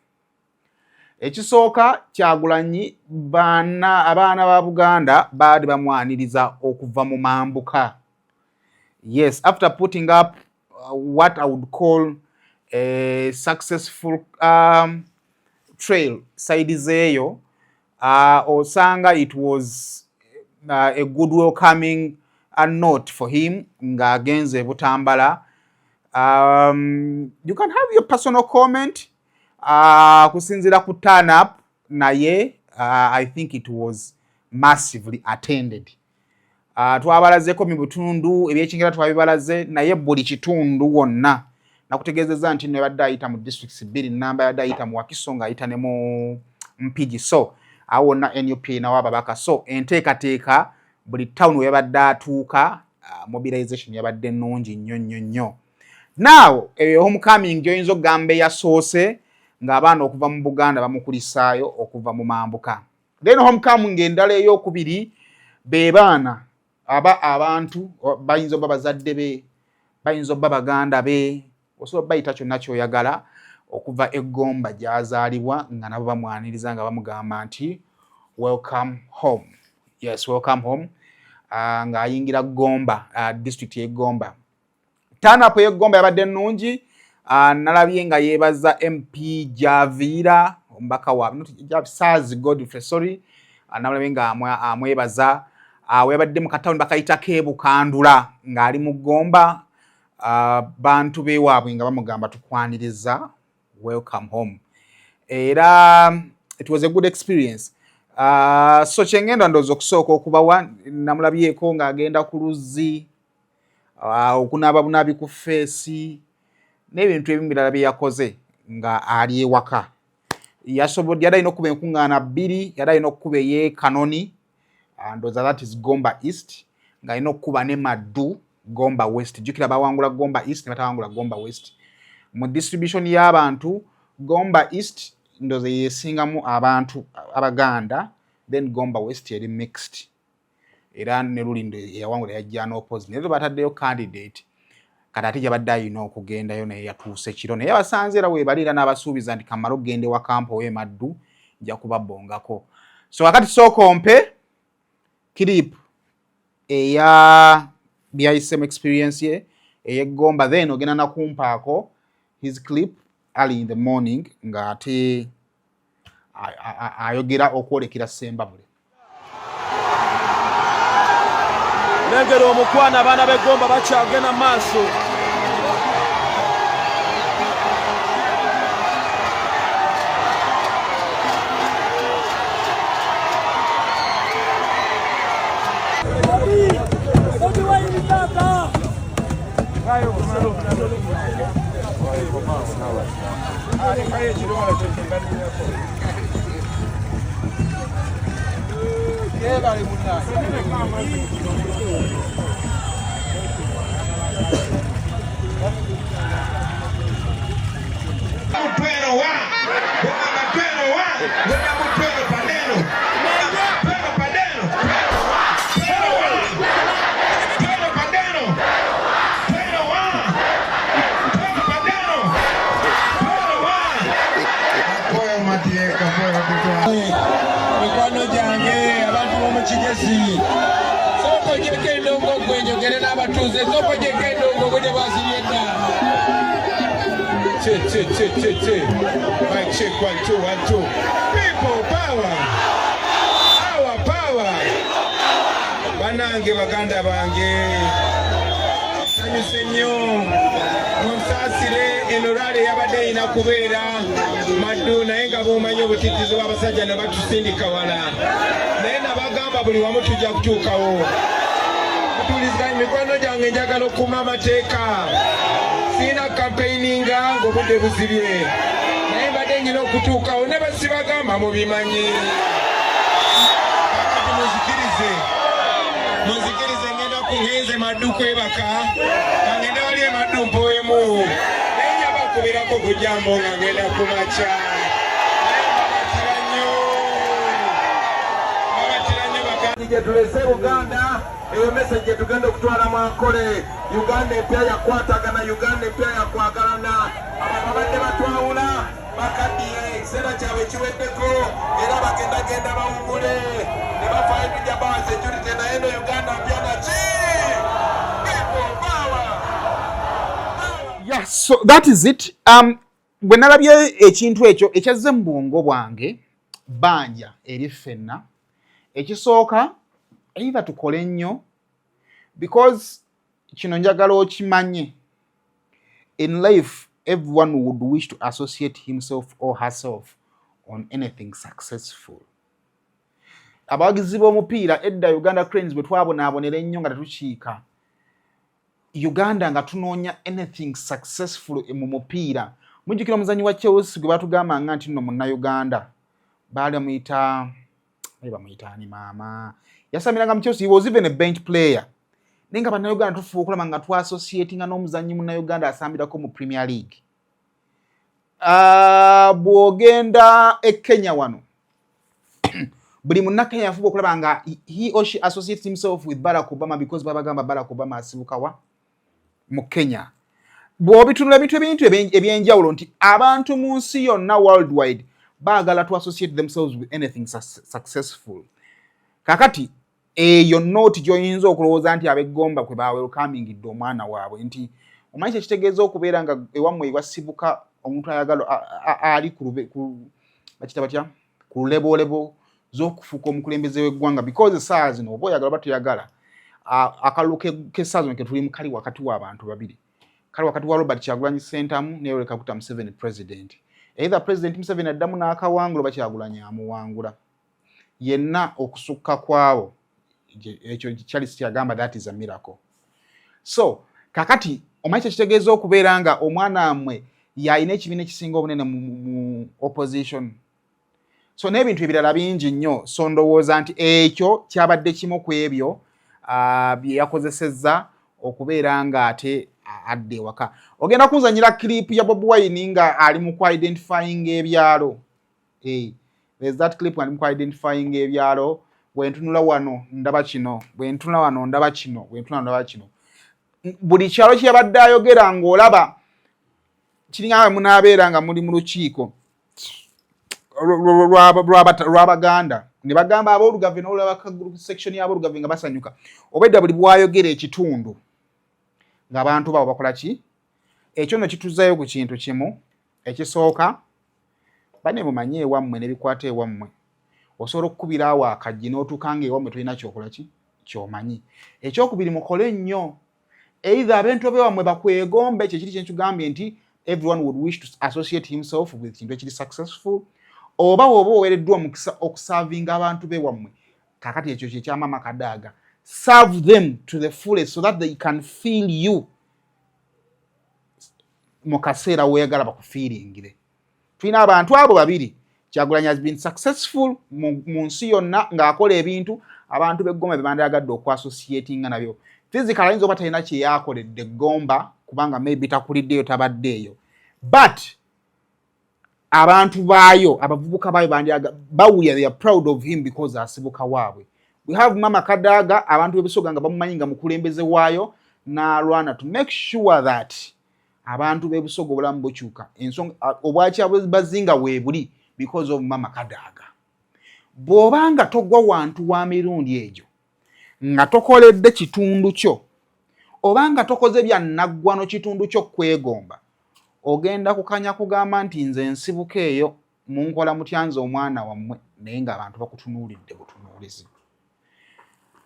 ekisooka Kyagulanyi abaana ba Buganda baali bamwaniriza okuva mu mambuka yes after putting up what I would call a successful trail side zeeyo osanga it was a good welcoming note for him nga agenze Butambala you can have your personal comment kusinzira ku turn up naye I think it was massively attended twabalazeko mu bitundu ebyekingira twabibalaze naye buli kitundu wonna nakutegeezeza nti ne badde ayita mu districts 2 namba yadde ayita mu Wakiso ng'ayita ne mu Mpigi so awonna NUP nawo ababaka so enteekateeka buli town we yabadde atuuka mobilization yabadde nnungi nnyo now homecoming gyoyinza okugamba eyasoose ng'abaana okuva mu Buganda bamukulisaayo okuva mu mambuka then homecoming endala ey'okubiri be baana abantu bayinza obba bazadde be bayinza obba baganda be osobola bayita kyonna kyoyagala okuva eGomba gy'azaalibwa nga nabo bamwaniriza nga bamugamba nti welcome home yes welcome home ng'ayingira Gomba district y'eGomba turn up y'eGomba yabadde nnungi nalabye nga yeebaza MP Javiira omubaka wa Saazi Godfrey sorry nalabye nga amwebaza webadde mu katawuni bakayita Kebukandula ng'ali mu Gomba bantu bewaabwe nga bamugamba tukwaniriza welcome home era it was a good experience so kyengenda ndowooza okusooka okubawa namulabyeko ng'agenda ku luzzi okunaaba bunabi ku feesi n'ebintu ebimu birala bye yakoze nga ali ewaka yasobodde yadde alina okuba enkuŋŋaana 2 yadde alina okukuba ey'e Kanoni ndowooza that is Gomba East ng'alina okukuba ne Maddu Gomba West jukira bawangula Gomba East ne batawangula Gomba West mu distribution y'abantu Gomba East ndoze yesingamu abantu abaganda then Gomba West yali mixed era ne Lulindo yawangula yajja no opposite nezo bataddeyo candidate kati yabadde ayina okugendayo naye yatuuse kiro naye abasanze era webalira n'abasuubiza nti kamala okugende wa kampo we Maddu nja kubabbongako so akati sookompe clip eya BISM experience ye ey'eGomba then ogenda nakumpaako his clip early in the morning ng'ate ayogera okwolekera Sembabule lengera omukwana abaana b'eGomba bakyagenda maaso Mikwano gyange abantu b'omu Kigezi soko gyeko endongo gwenjogere n'abatuuze soko gyeko endongo gwe basibye edda mic check 1 2 1 2 people power banange baganda bange sanyuse nnyo musaasire enolale yabadde ina kubeera maddu naye nga bw'omanyi obutitizi bw'abasajja ne batusindika wala naye nabagamba buli wamu tujja kutuukawo mutuuliziganya mikwano gyange njagala okuuma amateeka siina campaigninga ng'obudde buzibye naye mbadde nyina okutuukawo ne basibagamba mubimanyi kakati muzikirize ngenda kungenze maddu kwebaka kangenda wali emaddu mpoemu naye nyabakubirako ku jambo nga ngenda kumakya tulese Uganda eyo message tugenda okutwala mwakole Uganda empya yakwatagana Uganda empya yakwagalana ababadde batwawula bakaddiye ekiseera kyabwe kiweddeko era bagendagenda bawumule ne bafaayo tujabawa security naye no Uganda mpya naki Yeah, so that is it. Bwe nalabye ekintu ekyo ekyazze mu bwongo bwange banja eri ffenna ekisooka either tukole nnyo because kino njagala okimanye in life everyone would wish to associate himself or herself on anything successful. Abawagizi b'omupiira edda Uganda Cranes bwe twabonaabonera ennyo nga tetukiika Uganda nga tunoonya anything successful mu mupiira. Mujjukira omuzannyi wa Chelsea gwe batugambanga nti nno Munnayuganda baali bamuyitaani maama yasamiranga mu Chelsea, he was even a bench player. Naye nga Bannayuganda tufuuka okulaba nga twassociatinga n'omuzannyi Munnayuganda asambirako mu Premier League. Bw'ogenda e Kenya wano buli munnakenya yafuuka okulaba nga he or she associates himself with Barack Obama because babagamba Barack Obama asibuka wa mu Kenya. Bw'obitunula ebintu ebyenjawulo nti abantu mu nsi yonna worldwide baagala to associate themselves with anything successful. Kakati eyo note gy'oyinza okulowooza nti ab'eggomba kwe bawelcomingidde omwana waabwe nti omanyi kyekitegeeza okubeera nga ewammwe ewasibuka omuntu ayagala ali ku lebolebo z'okufuuka omukulembeze w'eggwanga because essaawa zino oba oyagala oba toyagala akalulu k'essaawa zino ke tulimu kali wakati w'abantu babiri. Kali wakati wa Robert Kyagulanyi Ssentamu ne Yoweri Kaguta Museveni president. Either President Museveni addamu n'akawangula oba Kyagulanyi amuwangula. Yenna okusukka kwabo ekyo Charles kyagamba that is a miracle. So kakati omanyi kyekitegeeza okubeera nga omwana mmwe yalina ekibiina ekisinga obunene mu opposition. So n'ebintu ebirala bingi nnyo so ndowooza nti ekyo kyabadde kimu ku ebyo bye yakozesezza okubeera nga ate adde ewaka. Ogenda kunzanyira clip ya Bobi Wine nga ali mu identifying ebyalo. There's that clip ali mu identifying ebyalo. Bwentunula wano ndaba kino, bwentunula wano ndaba kino, bwentunula ndaba kino. Buli kyalo kyabadde ayogera ng'olaba kiringa munaabeera nga muli mu lukiiko lw'Abaganda ne bagamba ab'olugave n'olaba section y'ab'olugave nga basanyuka. Obedda buli bwayogera ekitundu ng'abantu babo bakola ki? Ekyo nno kituzzayo ku kintu kimu ekisooka bane mumanyi ewammwe n'ebikwata ewammwe. Osobola okukubira awo akajji n'otuuka nga ewammwe tolina kyokola ki? Kyomanyi. Ekyokubiri mukole nnyo. Either abantu bewammwe bakwegombe ekyo kiri kye nkigambye nti everyone would wish to associate himself with kintu ekiri successful. Oba woba oweereddwa omukisa okuservinga abantu bewammwe. Kakati ekyo kye kyamama kadaaga. Serve them to the fullest so that they can feel you. Mu kaseera weeyagala bakufiiringire. Tulina abantu abo babiri. Kyagulanyi has been successful mu nsi yonna ng'akola ebintu abantu b'eggomba be bandyagadde okwassociatinga nabyo. Physically ayinza oba talina kye yaakoledde Gomba kubanga maybe takuliddeyo tabaddeeyo. But abantu baayo abavubuka baayo bawulira they are proud of him because asibuka waabwe. We have Mama Kadaga abantu b'ebisoga nga bamumanyi nga mukulembeze waayo n'alwana to make sure that abantu b'ebisoga obulamu bukyuka. Ensonga obwaki bazinga weebuli because of Mama Kadaga. Bw'obanga togwa wantu wa mirundi egyo nga tokoledde kitundu kyo obanga tokoze bya naggwano kitundu kyo kwegomba ogenda kukanya kugamba nti nze nsibuka eyo munkola mutyanza omwana wammwe naye nga abantu bakutunuulidde butunuulizi.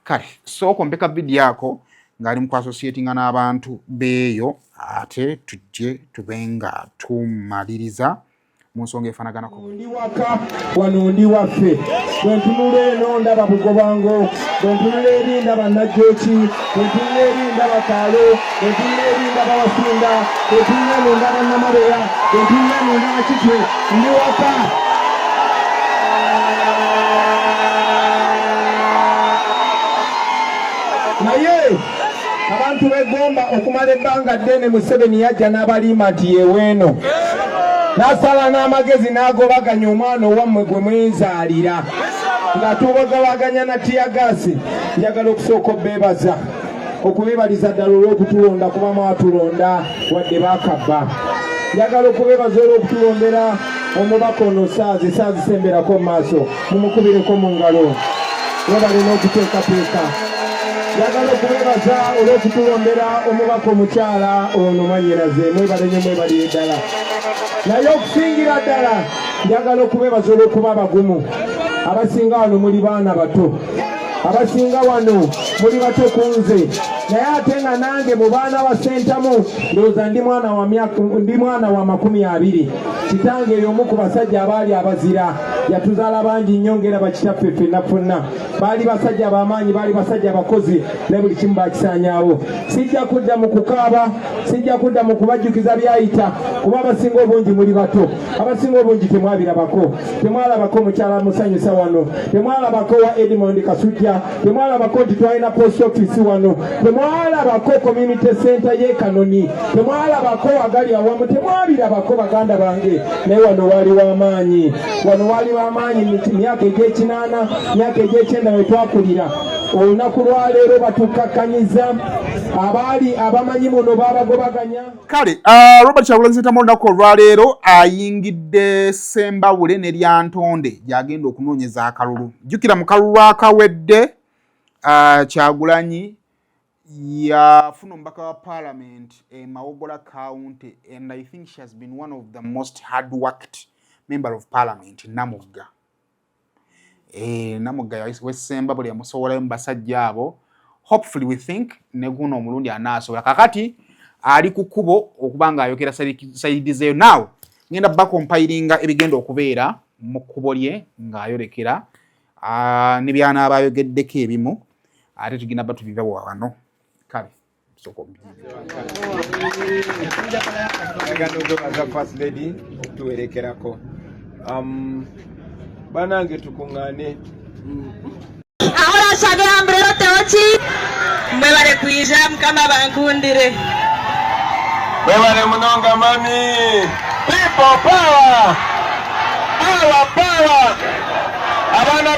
Kale sooka mpeka video yako ng'ali mu associatinga n'abantu beeyo ate tujje tubenga tumaliriza mu nsonga efaanaganako. Ndi waka wano ndi waffe bwe ntunula eno ndaba Bugobango, bwe ntunula eri ndaba Najjoki, bwe ntunula eri ndaba Kaalo, bwe ntunula eri ndaba Wasinga, bwe ntunula eno ndaba Namareya, bwe ntunula eno ndaba Kitwe. Ndi waka. Naye abantu b'eggomba okumala ebbanga ddene Museveni yajja n'abalima nti yeweeno n'asala n'amagezi n'agobaganya omwana owammwe gwe mwenzaalira ng'atubagabaganya na tiyagaasi. Njagala okusooka obbeebaza okubeebaliza ddala olw'okutulonda kuba mwatulonda wadde baakabba. Njagala okubeebaza olw'okutulondera omubaka ono saazisemberako mu maaso mumukubireko mu ngalo webalina okuteekateeka. Njagala okubeebaza olw'okutulondera omubaka omukyala ono mwannyinaze mwebale nnyo mwebalire ddala. Naye okusingira ddala njagala okubeebaza olw'okuba abagumu. Abasinga wano muli baana bato, abasinga wano muli bato ku nze, naye ate nga nange mu baana ba Sentamu ndowooza ndi mwana wa 20. Kitange y'omu ku basajja abaali abazira, yatuzaala bangi nnyo ngera bakitaffe ffenna ffonna. Baali basajja b'amaanyi, baali basajja abakozi, ne buli kimu bakisaanyaawo. Sijja kudda mu kukaaba, sijja kudda mu kubajjukiza byayita, kuba abasinga obungi muli bato, abasinga obungi temwabirabako. Temwalabako mukyala musanyusa wano, temwalabako wa Edmond Kasujja, temwalabako nti twalina post office wano, temwalabako community center y'e Kanoni, temwalabako agali awamu, temwabirabako baganda bange. Naye wano wali w'amaanyi, wano wali w'amaanyi myaka egy'ekinaana, myaka egy'ekyenda we twakulira. Olunaku lwaleero batukakkanyiza abaali abamanyi muno babagobaganya. Kale Robert Kyagulanyi Ssentamu olunaku olwaleero ayingidde Sembabule ne Lyantonde gy'agenda okunoonyeza akalulu. Jjukira mu kalulu akawedde Kyagulanyi yafuna omubaka wa parliament Mawogola County, and I think she has been one of the most hard-worked member of parliament in Namugga. Namugga w'Essembabule yamusowolayo mu basajja abo. Hopefully we think ne guno omulundi anaasobola. Kakati ali ku kkubo okuba ng'ayogera sayidi zeeyo. Now ngenda bakompilinga ebigenda okubeera mu kkubo lye ng'ayolekera ne byanaaba ayogeddeko ebimu ate tugenda batubiva wano. Kale First lady tuwerekerako banange tukuŋŋaane ahora sage hambrero teochi mwebale kuija mukama bankundire mwebale munonga mami people power power abana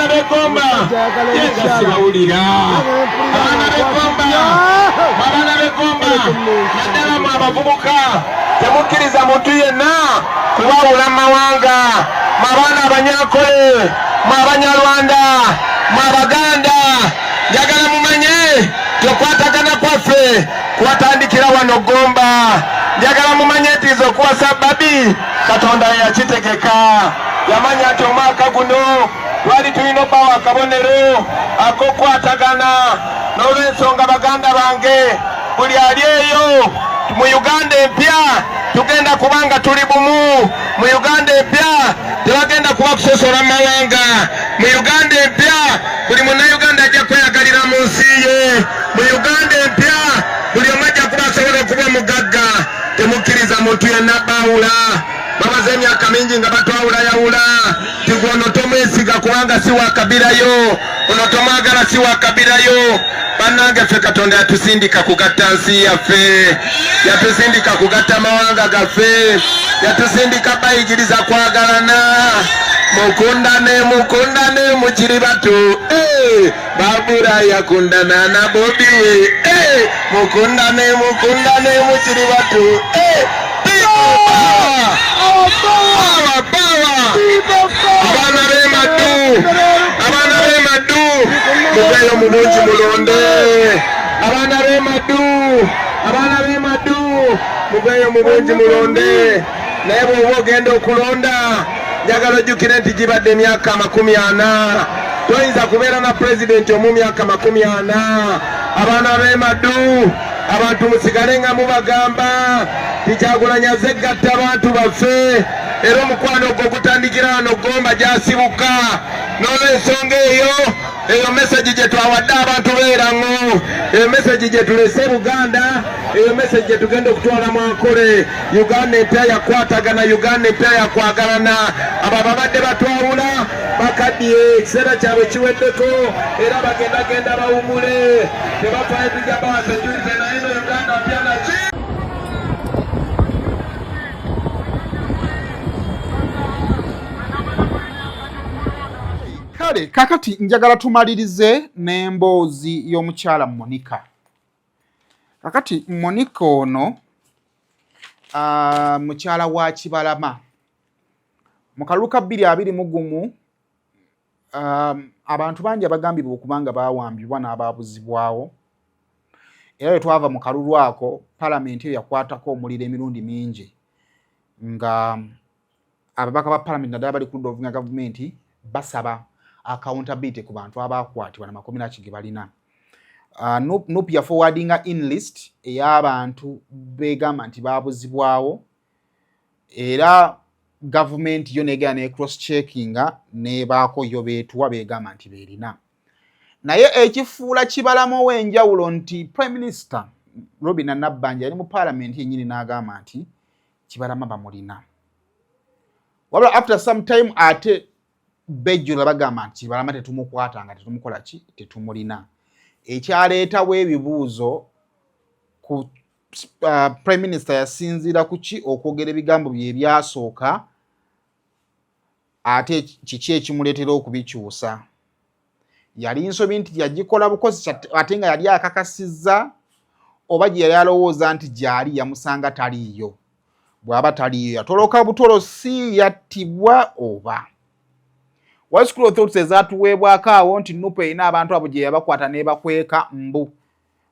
b'Egomba yenga sibawulira abana b'Egomba naddala mu abavubuka temukkiriza muntu yenna kubawula mawanga mu abaana abanyakole mu abanyarwanda mu abaganda. Njagala mumanye tokwatagana kwaffe kwatandikira wano Gomba. Njagala mumanye nti nze okuwasa Barbie Katonda yakitegeka. Yamanya nti omwaka guno twali tulina obbawo akabonero ak'okwatagana. N'olw'ensonga baganda bange buli ali eyo mu Uganda empya tugenda kubanga tuli bumu. Mu Uganda empya tebagenda kuba kusosola mu mawanga. Mu Uganda empya buli munnayuganda ajja kweyagalira mu nsi ye. Mu Uganda empya buli omu ajja kuba asobola okuba mugagga. Temukkiriza muntu yenna bawula bamaze emyaka mingi nga batwawulayawula tigwe ono tomwesiga kubanga si wakabirayo ono tomwagala si wakabirayo bannange ffe katonda yatusindika kugatta nsi yaffe yatusindika kugatta mawanga gaffe yatusindika bayigiriza kwagalana mukundane mukiri bato babura yakundana na Bobi we mukundane mukiri bato abana b'emadu muveyo mulungi mulonde abana b'emadu muveyo mulungi mulonde naye bw'oba ogenda okulonda njagala ojjukire nti gibadde emyaka 40 toyinza kubeera na pulezidenti omu myaka 40 abaana b'emadu abantu musigale nga mubagamba tikyagulanyi azze gatta abantu baffe era omukwano ogwo gutandikira wano Gomba gyasibuka n'olw'ensonga eyo meseji gye twawadde abantu beeraŋŋo eyo meseji gye tulese Buganda eyo meseji gye tugenda okutwala mu Ankole Uganda empya yakwatagana Uganda empya yakwagalana abo babadde batwawula bakaddiye ekiseera kyabwe kiweddeko era bagendagenda bawumule tebafaayo tujja bawasenjulize naye no Uganda mpya naki kale kakati njagala tumalirize n'emboozi y'omukyala Monica. Kakati Monica ono mukyala wa Kibalama mu kalulu ka 2021 abantu bangi abagambibwa okubanga bawambibwa n'abaabuzibwawo era bwe twava mu kalulu ako palamenti eyo yakwatako omuliro emirundi mingi nga ababaka ba palamenti naddala bali ku ludda gavumenti basaba accountability ku bantu abakwatibwa na makominaki ge balina. Nup ya forwardinga in list ey'abantu begamba nti baabuzibwawo era government yo negera ne cross checkinga nebaako yo beetuwa begamba nti beerina. Naye ekifuula Kibalama ow'enjawulo nti Prime Minister Robinah Nabbanja yali mu parliament yennyini n'agamba nti Kibalama bamulina. Wabula after some time ate bejjula bagamba nti Kibalama tetumukwatanga tetumukola ki tetumulina. Ekyaleetawo ebibuuzo ku Prime Minister yasinziira ku ki okwogera ebigambo bye byasooka ate kiki ekimuleetera okubikyusa. Yali nsobi nti yagikola bukozi ate nga yali akakasizza oba gye yali alowooza nti gyali yamusanga taliiyo. Bw'aba taliiyo yatoloka butolosi yattibwa oba. Wali school authorities ezaatuweebwako awo nti Nupe erina abantu abo gye yabakwata n'ebakweka mbu.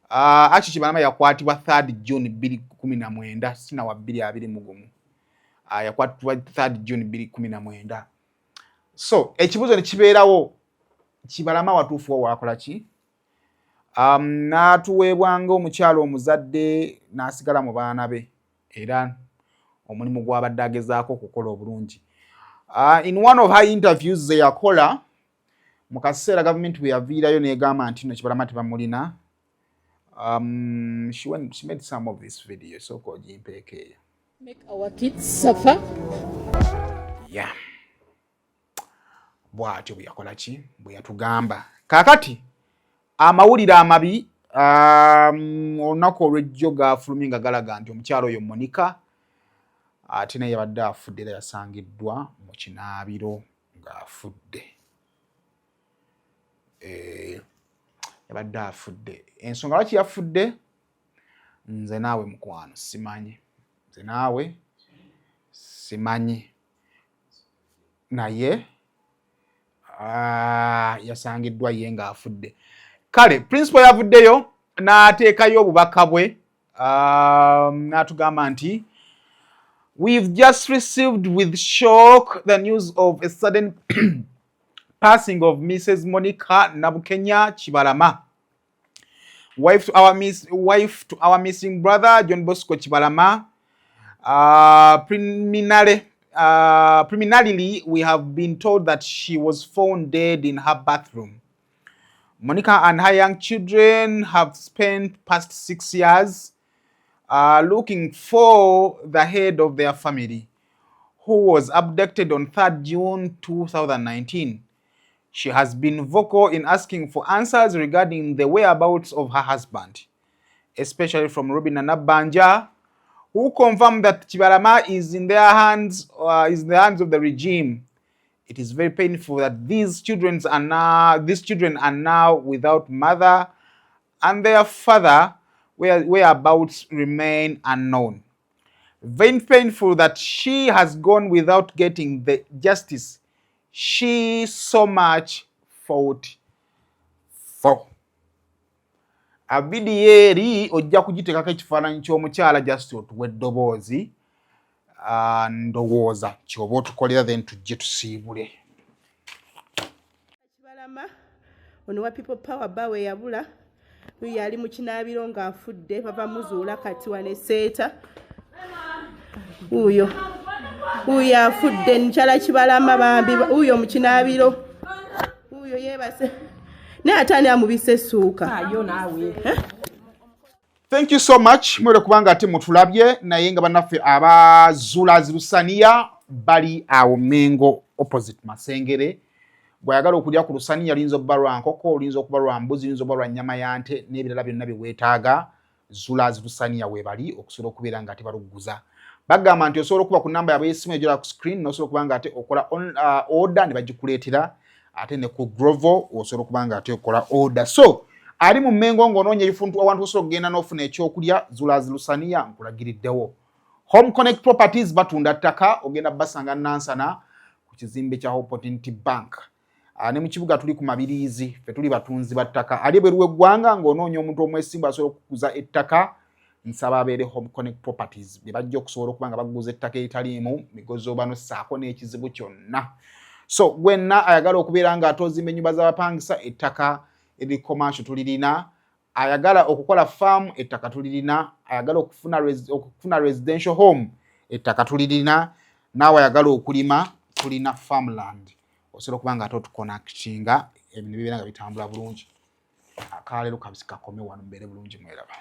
Aki Kibalama yakwatibwa 3 June 2019 sina wa 2021. Yakwatibwa 3 June 2019. So ekibuuzo ne kibeerawo Kibalama watuufu wakola ki? N'atuweebwanga omukyalo omuzadde n'asigala mu baana be era omulimu gw'abadde agezaako okukola obulungi. In one of her interviews ze yakola mu kaseera gavumenti bwe yaviirayo n'egamba nti no Kibalama tebamulina. She made some of this video so called Jimpeke. Make our kids suffer. Yeah. Bwatyo bwe yakola ki bwe yatugamba. Kakati amawulire amabi olunaku olw'ejjo gaafulumye nga galaga nti omukyalo oyo Monica ate naye yabadde afudde era yasangiddwa mu kinaabiro ng'afudde. Yabadde afudde. Ensonga lwaki yafudde nze naawe mukwano simanyi. Nze naawe simanyi. Naye yasangiddwa ye ng'afudde. Kale principal yavuddeyo n'ateekayo obubaka bwe n'atugamba nti we've just received with shock the news of a sudden passing of Mrs. Monica Nabukenya Kibalama, wife to our missing brother John Bosco Kibalama. Preliminarily, we have been told that she was found dead in her bathroom. Monica and her young children have spent past 6 years looking for the head of their family, who was abducted on 3rd June 2019. She has been vocal in asking for answers regarding the whereabouts of her husband, especially from Robin and Nabanja, who confirmed that Chibalama is in their hands, is in the hands of the regime. It is very painful that these children are now without mother, and their father whereabouts remain unknown. Very painful that she has gone without getting the justice she so much fought for. Video eri ojja kugitekako ekifaananyi ky'omukyala just otuwe eddoboozi ndowooza kyoba otukolera then tujje tusiibule. Kibalama ono wa People Power bawe yabula uyu yali mu kinaabiro ng'afudde bava muzuula kati wane seeta uyo afudde nkyala Kibalama bambi uyo mu kinaabiro uyo yeebase naye atani amubise essuuka ayo naawe. Thank you so much mwere kubanga ate mutulabye naye nga bannaffe abazuula Lusaniya bali awo Mengo opposite Masengere. Bwayagala okulya ku Lusaniya linzo okuba lwa nkoko, linzo okuba lwa mbuzi, linzo okuba lwa nnyama ya nte n'ebirala byonna bye weetaaga zuula Lusaniya weebali okusobola okubeera nga ate baluguza. Bagamba nti osobola okuba ku namba yaabwe y'essimu ejola ku screen n'osobola okuba nga ate okola order ne bagikuleetera, ate ne ku Grovo osobola okuba nga ate okola order. So ali mu Mengo ng'onoonya ebifuntu awantu osobola okugenda n'ofuna ekyokulya zuula Lusaniya nkulagiriddewo. Home Connect Properties batunda ttaka, ogenda basanga Nansana ku kizimbe kya Opportunity Bank. Ne mu kibuga tuli ku Mabirizi, fe tuli batunzi battaka. Ali ebweru w'eggwanga ng'onoonya omuntu omwesimbu asobola okukuza ettaka, nsaba abeere Home Connect Properties bye bajja okusobola okuba nga baguza ettaka eritaliimu migozi oba n'ossaako n'ekizibu kyonna. So gwenna ayagala okubeera nga atozimba ennyumba z'abapangisa ettaka eri commercial tulirina, ayagala okukola farm ettaka tulirina, ayagala okufuna residential home ettaka tulirina, naawe ayagala okulima tulina farmland. Osobola okuba nga ate otuconnectinga ebintu bibeera nga bitambula bulungi. Akaleero kabisi kakome wano mbeere bulungi mweraba.